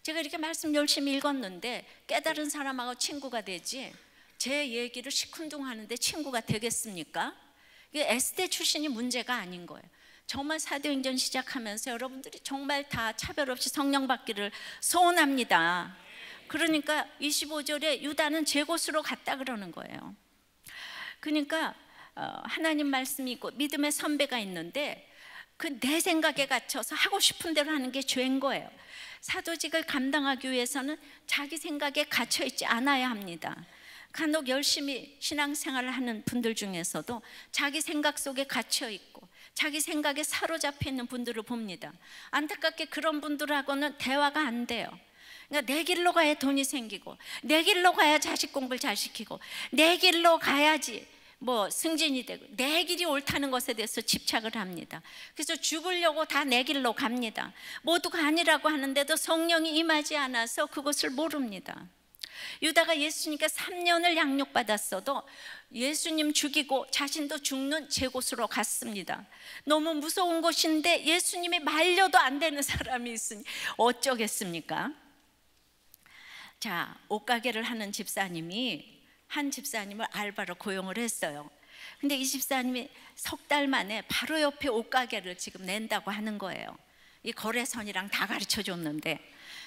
이렇게 말씀 열심히 읽었는데 깨달은 사람하고 친구가 되지 제 얘기를 시큰둥하는데 친구가 되겠습니까? 이게 S대 출신이 문제가 아닌 거예요. 정말 사도행전 시작하면서 여러분들이 정말 다 차별 없이 성령 받기를 소원합니다. 그러니까 25절에 유다는 제 곳으로 갔다 그러는 거예요. 그러니까 하나님 말씀이 있고 믿음의 선배가 있는데 그 내 생각에 갇혀서 하고 싶은 대로 하는 게 죄인 거예요. 사도직을 감당하기 위해서는 자기 생각에 갇혀 있지 않아야 합니다. 간혹 열심히 신앙생활을 하는 분들 중에서도 자기 생각 속에 갇혀 있고 자기 생각에 사로잡혀 있는 분들을 봅니다. 안타깝게 그런 분들하고는 대화가 안 돼요. 그러니까 내 길로 가야 돈이 생기고 내 길로 가야 자식 공부를 잘 시키고 내 길로 가야지 뭐 승진이 되고 내 길이 옳다는 것에 대해서 집착을 합니다. 그래서 죽으려고 다 내 길로 갑니다. 모두가 아니라고 하는데도 성령이 임하지 않아서 그것을 모릅니다. 유다가 예수님께 3년을 양육받았어도 예수님 죽이고 자신도 죽는 제 곳으로 갔습니다. 너무 무서운 곳인데 예수님이 말려도 안 되는 사람이 있으니 어쩌겠습니까? 자, 옷가게를 하는 집사님이 한 집사님을 알바로 고용을 했어요. 근데 이 집사님이 석 달 만에 바로 옆에 옷가게를 지금 낸다고 하는 거예요. 이 거래선이랑 다 가르쳐 줬는데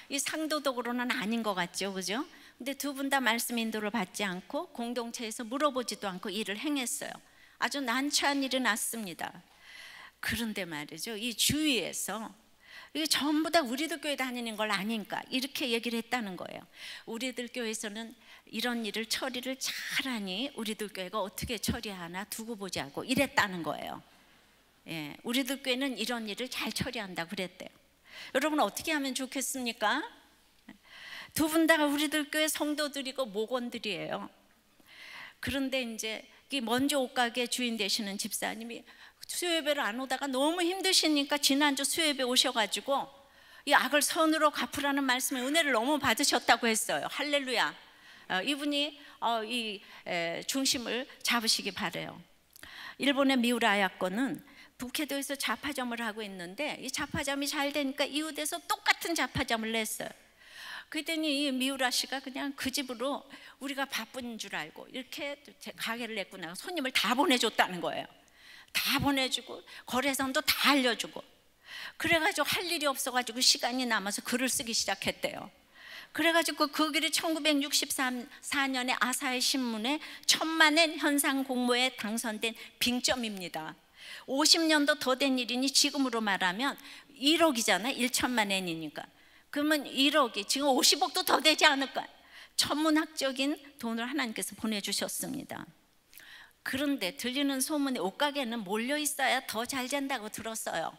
이 상도덕으로는 아닌 것 같죠, 그죠? 근데 두 분 다 말씀 인도를 받지 않고 공동체에서 물어보지도 않고 일을 행했어요. 아주 난처한 일이 났습니다. 그런데 말이죠, 이 주위에서 이게 전부 다 우리들 교회 다니는 걸 아닌가 이렇게 얘기를 했다는 거예요. 우리들 교회에서는 이런 일을 처리를 잘하니 우리들 교회가 어떻게 처리하나 두고 보자고 이랬다는 거예요. 예, 우리들 교회는 이런 일을 잘 처리한다 그랬대요. 여러분 어떻게 하면 좋겠습니까? 두 분 다 우리들 교회 성도들이고 목원들이에요. 그런데 이제 먼저 옷가게 주인 되시는 집사님이 수요예배를 안 오다가 너무 힘드시니까 지난주 수요예배 오셔가지고 이 악을 선으로 갚으라는 말씀에 은혜를 너무 받으셨다고 했어요. 할렐루야. 이분이 이 중심을 잡으시기 바래요. 일본의 미우라 아야코는 북해도에서 자파점을 하고 있는데 이 자파점이 잘 되니까 이웃에서 똑같은 자파점을 냈어요. 그랬더니 이 미우라 씨가 그냥 그 집으로 우리가 바쁜 줄 알고 이렇게 가게를 냈구나 손님을 다 보내줬다는 거예요. 다 보내주고 거래선도 다 알려주고 그래가지고 할 일이 없어가지고 시간이 남아서 글을 쓰기 시작했대요. 그래가지고 그 글이 1964년에 아사히 신문에 1000만엔 현상 공모에 당선된 빙점입니다. 50년도 더 된 일이니 지금으로 말하면 1억이잖아요. 1천만엔이니까. 그러면 1억이 지금 50억도 더 되지 않을까? 천문학적인 돈을 하나님께서 보내주셨습니다. 그런데 들리는 소문에 옷가게는 몰려 있어야 더 잘 된다고 들었어요.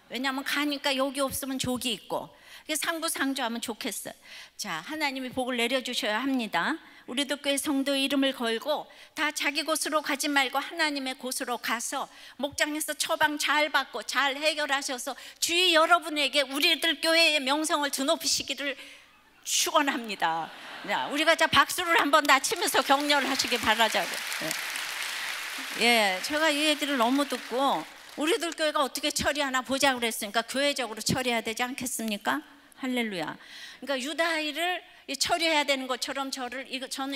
왜냐하면 가니까 여기 없으면 저기 있고 상부상조하면 좋겠어요. 자, 하나님이 복을 내려주셔야 합니다. 우리도 교회 성도의 이름을 걸고 다 자기 곳으로 가지 말고 하나님의 곳으로 가서 목장에서 처방 잘 받고 잘 해결하셔서 주위 여러분에게 우리들 교회의 명성을 드높이시기를 축원합니다. 우리가 자 박수를 한번 다 치면서 격려를 하시기 바라자고. 예, 제가 이 얘기를 너무 듣고 우리들 교회가 어떻게 처리하나 보자 그랬으니까 교회적으로 처리해야 되지 않겠습니까? 할렐루야. 그러니까 유다인을 처리해야 되는 것처럼 저는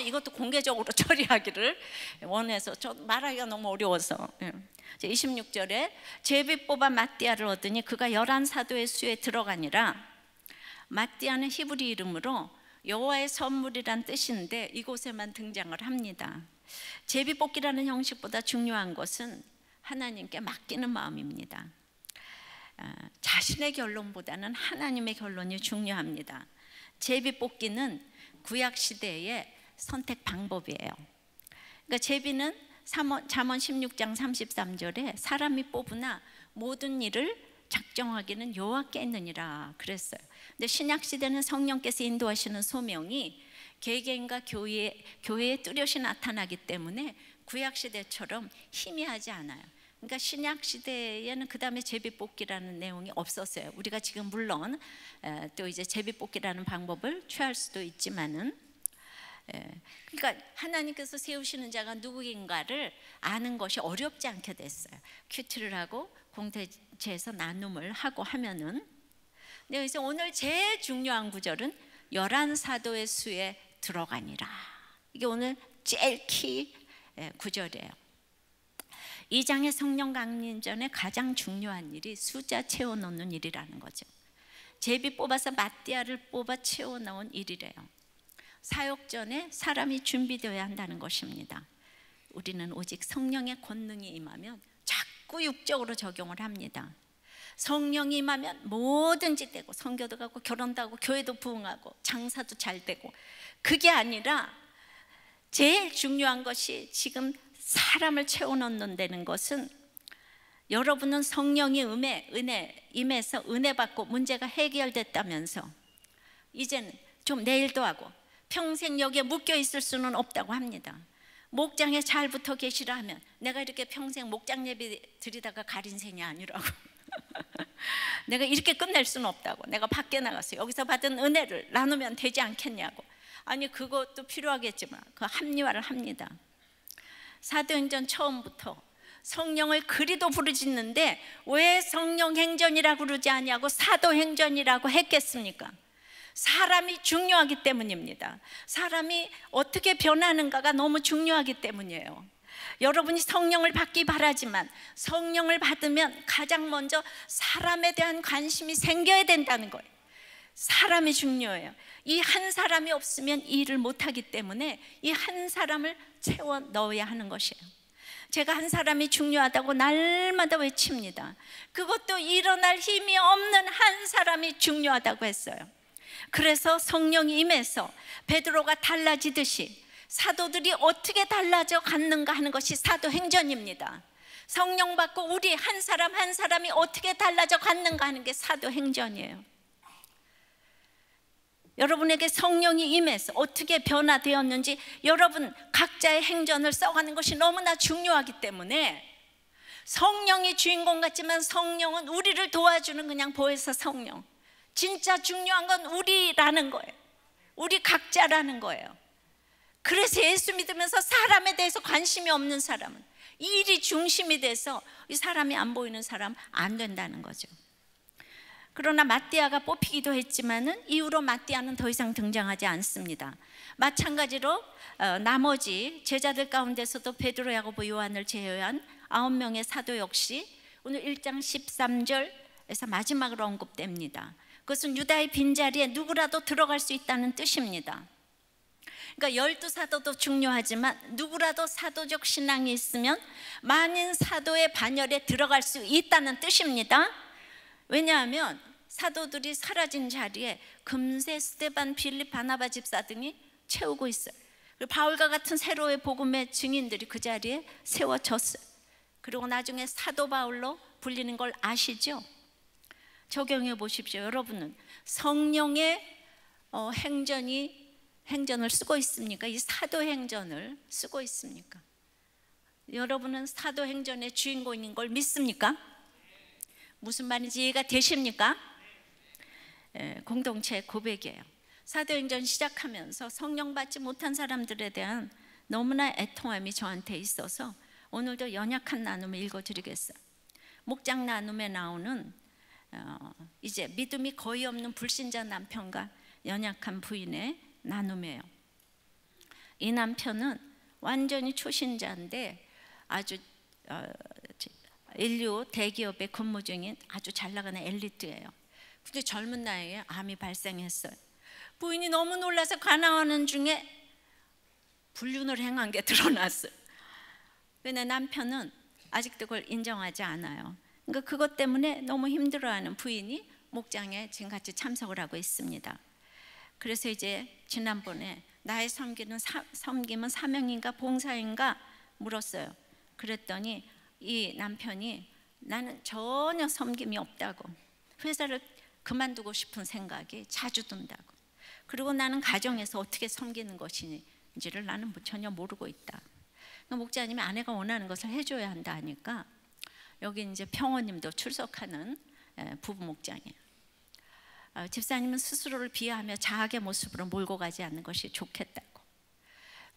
이것도 공개적으로 처리하기를 원해서 저 말하기가 너무 어려워서 26절에 제비 뽑아 마띠아를 얻으니 그가 11사도의 수에 들어가니라. 마띠아는 히브리 이름으로 여호와의 선물이란 뜻인데 이곳에만 등장을 합니다. 제비 뽑기라는 형식보다 중요한 것은 하나님께 맡기는 마음입니다. 자신의 결론보다는 하나님의 결론이 중요합니다. 제비 뽑기는 구약 시대의 선택 방법이에요. 그러니까 제비는 잠언 16장 33절에 사람이 뽑으나 모든 일을 작정하기는 여호와께 있느니라 그랬어요. 근데 신약 시대는 성령께서 인도하시는 소명이 개개인과 교회의 뚜렷이 나타나기 때문에 구약 시대처럼 희미하지 않아요. 그러니까 신약 시대에는 그 다음에 제비뽑기라는 내용이 없었어요. 우리가 지금 물론 또 이제 제비뽑기라는 방법을 취할 수도 있지만은, 그러니까 하나님께서 세우시는 자가 누구인가를 아는 것이 어렵지 않게 됐어요. 큐티를 하고 공동체에서 나눔을 하고 하면은. 그래서 오늘 제일 중요한 구절은 열한 사도의 수에 들어가니라. 이게 오늘 제일 키 구절이에요. 2장의 성령 강림 전에 가장 중요한 일이 숫자 채워넣는 일이라는 거죠. 제비 뽑아서 마띠아를 뽑아 채워넣은 일이래요. 사역 전에 사람이 준비되어야 한다는 것입니다. 우리는 오직 성령의 권능이 임하면 자꾸 육적으로 적용을 합니다. 성령이 임하면 뭐든지 되고, 선교도 가고 결혼도 하고 교회도 부흥하고 장사도 잘 되고, 그게 아니라 제일 중요한 것이 지금 사람을 채워넣는다는 것은, 여러분은 성령이 은혜 임해서 은혜 받고 문제가 해결됐다면서 이제는 좀 내일도 하고 평생 여기에 묶여 있을 수는 없다고 합니다. 목장에 잘 붙어 계시라 하면 내가 이렇게 평생 목장 예배 드리다가 갈 인생이 아니라고 내가 이렇게 끝낼 수는 없다고. 내가 밖에 나가서 여기서 받은 은혜를 나누면 되지 않겠냐고. 아니, 그것도 필요하겠지만 그 합리화를 합니다. 사도행전 처음부터 성령을 그리도 부르짖는데 왜 성령행전이라고 그러지 않냐고 사도행전이라고 했겠습니까? 사람이 중요하기 때문입니다. 사람이 어떻게 변하는가가 너무 중요하기 때문이에요. 여러분이 성령을 받기 바라지만 성령을 받으면 가장 먼저 사람에 대한 관심이 생겨야 된다는 거예요. 사람이 중요해요. 이 한 사람이 없으면 이 일을 못하기 때문에 이 한 사람을 채워 넣어야 하는 것이에요. 제가 한 사람이 중요하다고 날마다 외칩니다. 그것도 일어날 힘이 없는 한 사람이 중요하다고 했어요. 그래서 성령이 임해서 베드로가 달라지듯이 사도들이 어떻게 달라져 갔는가 하는 것이 사도행전입니다. 성령 받고 우리 한 사람 한 사람이 어떻게 달라져 갔는가 하는 게 사도행전이에요. 여러분에게 성령이 임해서 어떻게 변화되었는지 여러분 각자의 행전을 써가는 것이 너무나 중요하기 때문에, 성령이 주인공 같지만 성령은 우리를 도와주는 그냥 보혜사 성령. 진짜 중요한 건 우리라는 거예요. 우리 각자라는 거예요. 그래서 예수 믿으면서 사람에 대해서 관심이 없는 사람은, 이 일이 중심이 돼서 이 사람이 안 보이는 사람 안 된다는 거죠. 그러나 마띠아가 뽑히기도 했지만은 이후로 마띠아는 더 이상 등장하지 않습니다. 마찬가지로 나머지 제자들 가운데서도 베드로, 야고보, 요한을 제외한 9명의 사도 역시 오늘 1장 13절에서 마지막으로 언급됩니다. 그것은 유다의 빈자리에 누구라도 들어갈 수 있다는 뜻입니다. 그러니까 12사도도 중요하지만 누구라도 사도적 신앙이 있으면 만인 사도의 반열에 들어갈 수 있다는 뜻입니다. 왜냐하면 사도들이 사라진 자리에 금세 스데반, 빌립, 바나바 집사 등이 채우고 있어요. 그리고 바울과 같은 새로의 복음의 증인들이 그 자리에 세워졌어요. 그리고 나중에 사도 바울로 불리는 걸 아시죠? 적용해 보십시오. 여러분은 성령의 행전을 쓰고 있습니까? 이 사도행전을 쓰고 있습니까? 여러분은 사도행전의 주인공인 걸 믿습니까? 무슨 말인지 이해가 되십니까? 공동체 고백이에요. 사도행전 시작하면서 성령 받지 못한 사람들에 대한 너무나 애통함이 저한테 있어서 오늘도 연약한 나눔을 읽어드리겠어요. 목장 나눔에 나오는 이제 믿음이 거의 없는 불신자 남편과 연약한 부인의 나눔이에요. 이 남편은 완전히 초신자인데 아주 인류 대기업에 근무 중인 아주 잘 나가는 엘리트예요. 근데 젊은 나이에 암이 발생했어요. 부인이 너무 놀라서 간호하는 중에 불륜을 행한 게 드러났어요. 근데 남편은 아직도 그걸 인정하지 않아요. 그러니까 그것 때문에 너무 힘들어하는 부인이 목장에 지금 같이 참석을 하고 있습니다. 그래서 이제 지난번에 나의 섬김은 사명인가 봉사인가 물었어요. 그랬더니 이 남편이 나는 전혀 섬김이 없다고, 회사를 그만두고 싶은 생각이 자주 든다고, 그리고 나는 가정에서 어떻게 섬기는 것인지를 나는 전혀 모르고 있다. 목자님이 아내가 원하는 것을 해줘야 한다 하니까 여기 이제 평원님도 출석하는 부부 목장이에요. 집사님은 스스로를 비하하며 자학의 모습으로 몰고 가지 않는 것이 좋겠다고.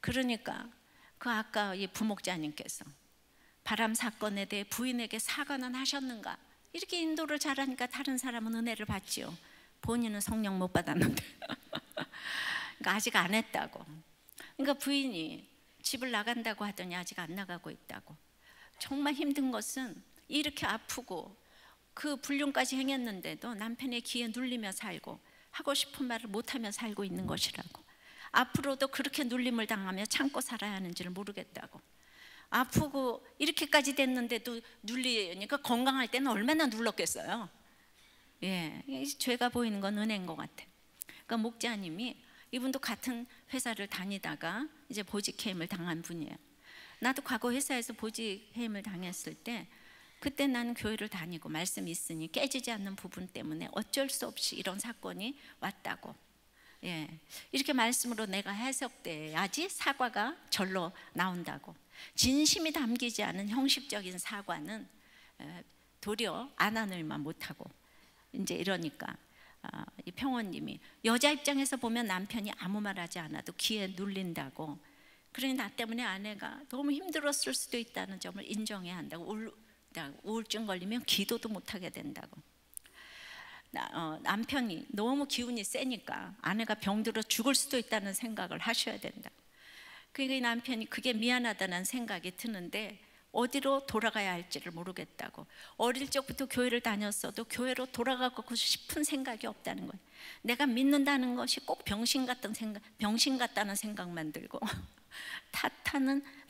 그러니까 그 아까 이 부목자님께서 바람 사건에 대해 부인에게 사과는 하셨는가? 이렇게 인도를 잘하니까 다른 사람은 은혜를 받지요. 본인은 성령 못 받았는데 그러니까 아직 안 했다고. 그러니까 부인이 집을 나간다고 하더니 아직 안 나가고 있다고. 정말 힘든 것은 이렇게 아프고 그 불륜까지 행했는데도 남편의 귀에 눌리며 살고 하고 싶은 말을 못하며 살고 있는 것이라고. 앞으로도 그렇게 눌림을 당하며 참고 살아야 하는지를 모르겠다고. 아프고 이렇게까지 됐는데도 눌리니까 건강할 때는 얼마나 눌렀겠어요. 예, 죄가 보이는 건 은혜인 것 같아요. 그러니까 목자님이, 이분도 같은 회사를 다니다가 이제 보직해임을 당한 분이에요. 나도 과거 회사에서 보직해임을 당했을 때 그때 나는 교회를 다니고 말씀이 있으니 깨지지 않는 부분 때문에 어쩔 수 없이 이런 사건이 왔다고. 예, 이렇게 말씀으로 내가 해석돼야지 사과가 절로 나온다고. 진심이 담기지 않은 형식적인 사과는 도리어 안아늘만 못하고. 이제 이러니까 이 평원님이 여자 입장에서 보면 남편이 아무 말하지 않아도 귀에 눌린다고. 그러니 나 때문에 아내가 너무 힘들었을 수도 있다는 점을 인정해야 한다고. 우울증 걸리면 기도도 못하게 된다고. 남편이 너무 기운이 세니까 아내가 병들어 죽을 수도 있다는 생각을 하셔야 된다. 그러니까 이 남편이 그게 미안하다는 생각이 드는데 어디로 돌아가야 할지를 모르겠다고. 어릴 적부터 교회를 다녔어도 교회로 돌아가고 싶은 생각이 없다는 거예요. 내가 믿는다는 것이 꼭 병신 같다는 생각만 들고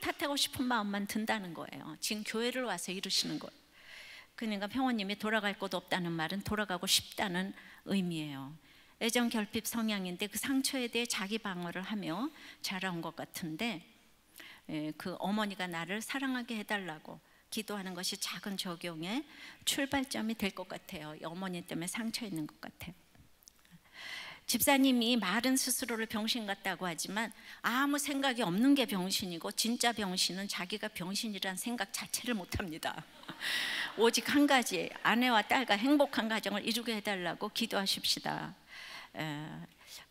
탓하고 싶은 마음만 든다는 거예요. 지금 교회를 와서 이루시는 거예요. 그러니까 평원님이 돌아갈 곳 없다는 말은 돌아가고 싶다는 의미예요. 애정 결핍 성향인데 그 상처에 대해 자기 방어를 하며 자라온 것 같은데, 그 어머니가 나를 사랑하게 해달라고 기도하는 것이 작은 적용의 출발점이 될 것 같아요. 어머니 때문에 상처 있는 것 같아요. 집사님이 말은 스스로를 병신 같다고 하지만 아무 생각이 없는 게 병신이고, 진짜 병신은 자기가 병신이란 생각 자체를 못합니다. 오직 한 가지, 아내와 딸과 행복한 가정을 이루게 해달라고 기도하십시다.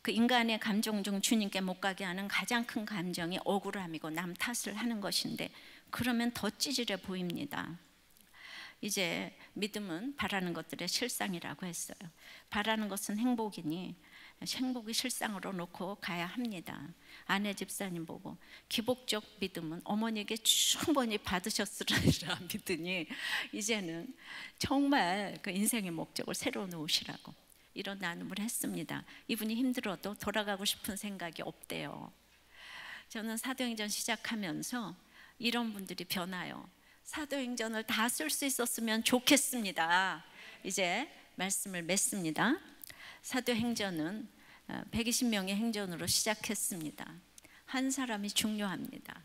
그 인간의 감정 중 주님께 못 가게 하는 가장 큰 감정이 억울함이고 남 탓을 하는 것인데, 그러면 더 찌질해 보입니다. 이제 믿음은 바라는 것들의 실상이라고 했어요. 바라는 것은 행복이니 행복이 실상으로 놓고 가야 합니다. 아내 집사님 보고 기복적 믿음은 어머니에게 충분히 받으셨으리라 믿으니 이제는 정말 그 인생의 목적을 새로 놓으시라고 이런 나눔을 했습니다. 이분이 힘들어도 돌아가고 싶은 생각이 없대요. 저는 사도행전 시작하면서 이런 분들이 변화요. 사도행전을 다 쓸 수 있었으면 좋겠습니다. 이제 말씀을 맺습니다. 사도행전은 120명의 행전으로 시작했습니다. 한 사람이 중요합니다.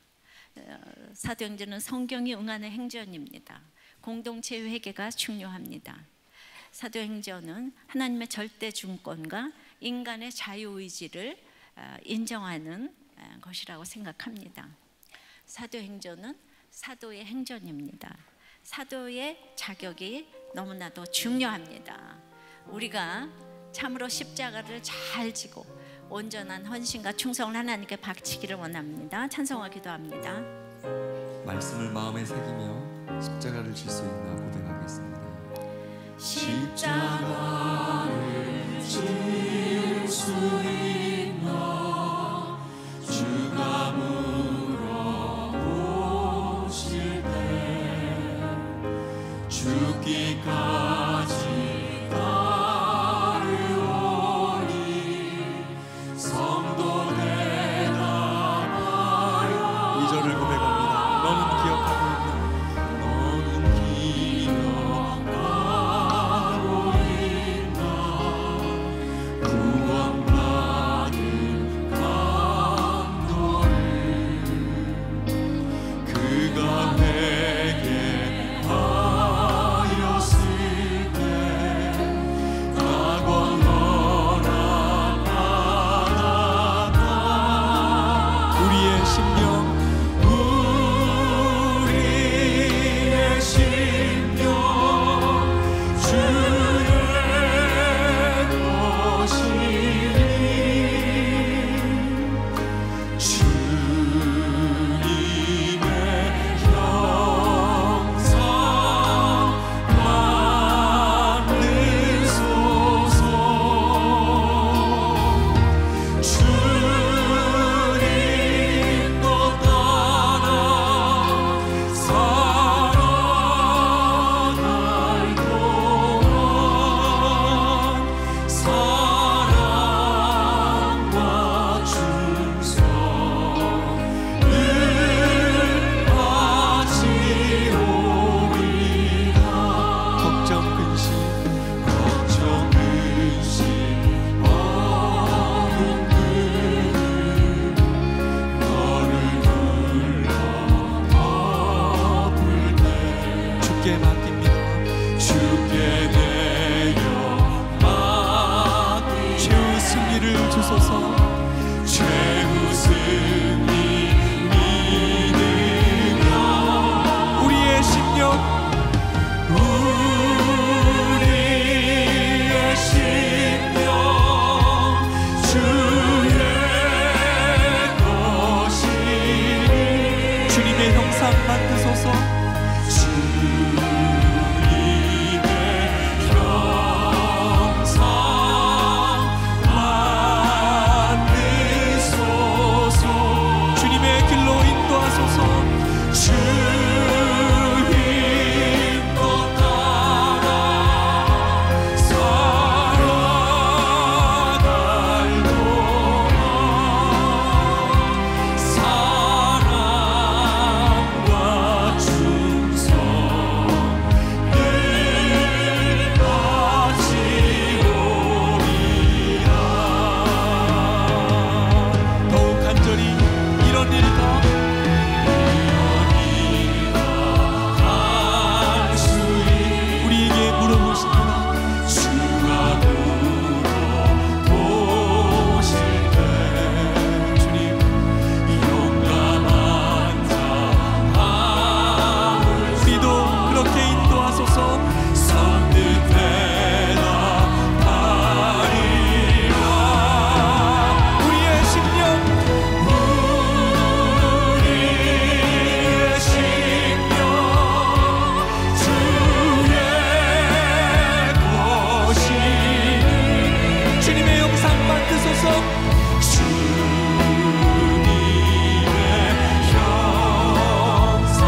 사도행전은 성경이 응하는 행전입니다. 공동체의 회개가 중요합니다. 사도행전은 하나님의 절대 주권과 인간의 자유의지를 인정하는 것이라고 생각합니다. 사도행전은 사도의 행전입니다. 사도의 자격이 너무나도 중요합니다. 우리가 참으로 십자가를 잘 지고 온전한 헌신과 충성을 하나님께 바치기를 원합니다. 찬송하 기도합니다. 말씀을 마음에 새기며 십자가를 질 수 있나 고백하겠습니다. 십자가를 질 수 있나 주가 물어보실 때 죽기까지 따르오니 성도 대답하여 2절을 고백합니다. 너는 기억하고 주의 영상 만드소서. 주님의 형상 만드소서. 주님의 길로 인도하소서. 주 인도 따라 살아갈 동안 사랑과 충성 늘 가지오리라. 더욱 간절히 이런 일이다. 우리에게 물어보십니다. 주가 물어보실 때 주님, 용감한 자 마음을 우리도 그렇게 인도하소서. 선뜻 대답하리라. 우리의 심령, 우리의 심령 주의 것이니 주님의 영상 만드소서. 주님의 형상 만드소서.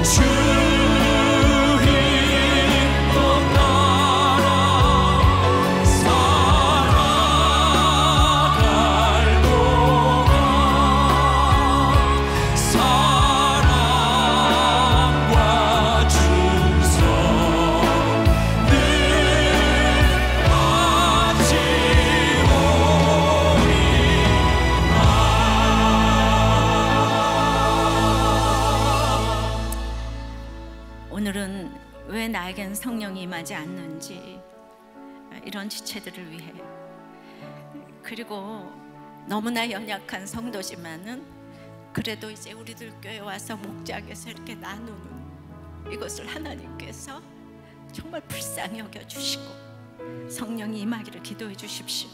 주 인도 따라 살아갈 동안 사랑과 충성 늘 가지오리라. 오늘은 왜 나에겐 성령이 임하지 않는지 이런 지체들을 위해, 그리고 너무나 연약한 성도지만은 그래도 이제 우리들 교회 와서 목장에서 이렇게 나누는 이것을 하나님께서 정말 불쌍히 여겨주시고 성령이 임하기를 기도해 주십시오.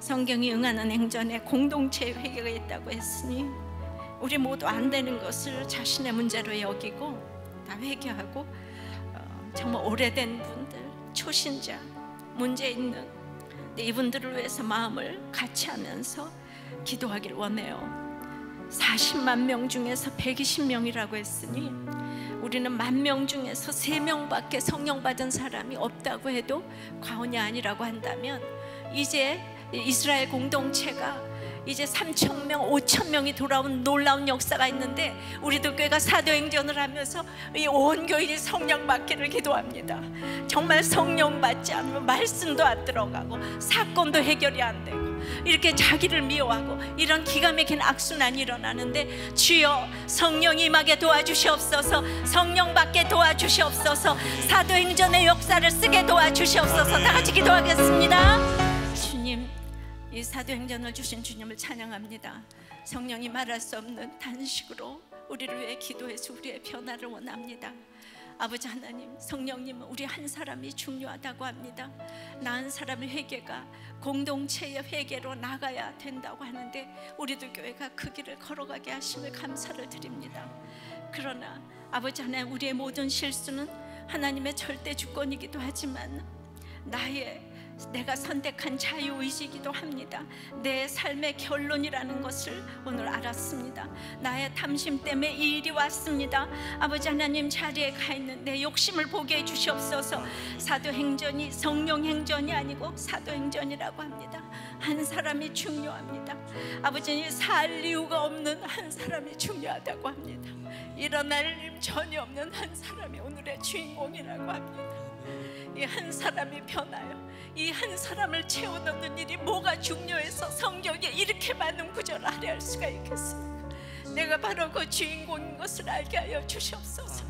성경이 응하는 행전에 공동체의 회개가 있다고 했으니 우리 모두 안 되는 것을 자신의 문제로 여기고 다 회개하고 정말 오래된 분들, 초신자, 문제 있는 이분들을 위해서 마음을 같이 하면서 기도하길 원해요. 40만 명 중에서 120명이라고 했으니 우리는 10,000명 중에서 3명밖에 성령 받은 사람이 없다고 해도 과언이 아니라고 한다면, 이제 이스라엘 공동체가 이제 3,000명, 5,000명이 돌아온 놀라운 역사가 있는데, 우리도 교회가 사도행전을 하면서 이 온 교인이 성령 받기를 기도합니다. 정말 성령 받지 않으면 말씀도 안 들어가고 사건도 해결이 안 되고 이렇게 자기를 미워하고 이런 기가 막힌 악순환이 일어나는데, 주여 성령이 임하게 도와주시옵소서. 성령 받게 도와주시옵소서. 사도행전의 역사를 쓰게 도와주시옵소서. 다 같이 기도하겠습니다. 주님, 이 사도행전을 주신 주님을 찬양합니다. 성령이 말할 수 없는 단식으로 우리를 위해 기도해서 우리의 변화를 원합니다. 아버지 하나님, 성령님은 우리 한 사람이 중요하다고 합니다. 나 한 사람의 회개가 공동체의 회개로 나가야 된다고 하는데, 우리도 교회가 그 길을 걸어가게 하심을 감사를 드립니다. 그러나 아버지 하나님, 우리의 모든 실수는 하나님의 절대 주권이기도 하지만 내가 선택한 자유의지이기도 합니다. 내 삶의 결론이라는 것을 오늘 알았습니다. 나의 탐심 때문에 이 일이 왔습니다. 아버지 하나님, 자리에 가 있는 내 욕심을 보게 해주시옵소서. 사도행전이 성령행전이 아니고 사도행전이라고 합니다. 한 사람이 중요합니다. 아버지는 살 이유가 없는 한 사람이 중요하다고 합니다. 일어날 일 전혀 없는 한 사람이 오늘의 주인공이라고 합니다. 이 한 사람이 변하여 이 한 사람을 채워넣는 일이 뭐가 중요해서 성경에 이렇게 많은 구절을 할애할 수가 있겠습니까? 내가 바로 그 주인공인 것을 알게 하여 주시옵소서.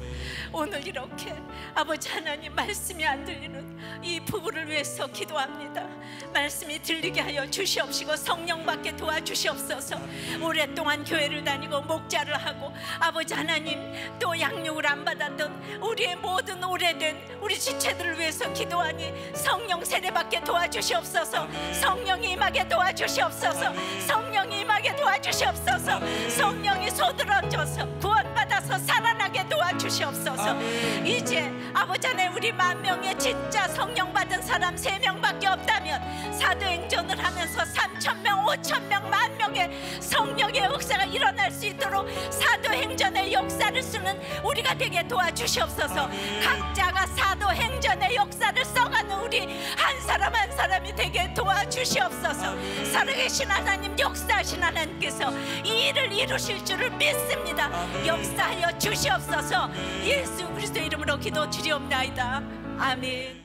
오늘 이렇게 아버지 하나님, 말씀이 안 들리는 이 부부를 위해서 기도합니다. 말씀이 들리게 하여 주시옵시고 성령 받게 도와주시옵소서. 오랫동안 교회를 다니고 목자를 하고 아버지 하나님, 또 양육을 안 받았던 우리의 모든 오래된 우리 지체들을 위해서 기도하니 성령 세례받게 도와주시옵소서. 성령이 임하게 도와주시옵소서. 성령이 임하게 도와주시옵소서. 성령이 소들어져서 구원받아서 살아나게 도와주시옵소서. 이제 아버지 안에 우리 10,000명의 진짜 성령 받은 사람 3명밖에 없다면 사도행전을 하면서 3,000명, 5,000명, 10,000명의 성령의 역사가 일어날 수 있도록 사도행전의 역사를 쓰는 우리가 되게 도와주시옵소서. 각자가 사도행전의 역사를 써가는 우리 한 사람 한 사람이 되게 도와주시옵소서. 살아계신 하나님, 역사하신 하나님께서 이 일을 이루실 줄을 믿습니다. 역사하여 주시옵소서. 예수 그리스도 이름으로 기도 드리옵나이다. 아멘.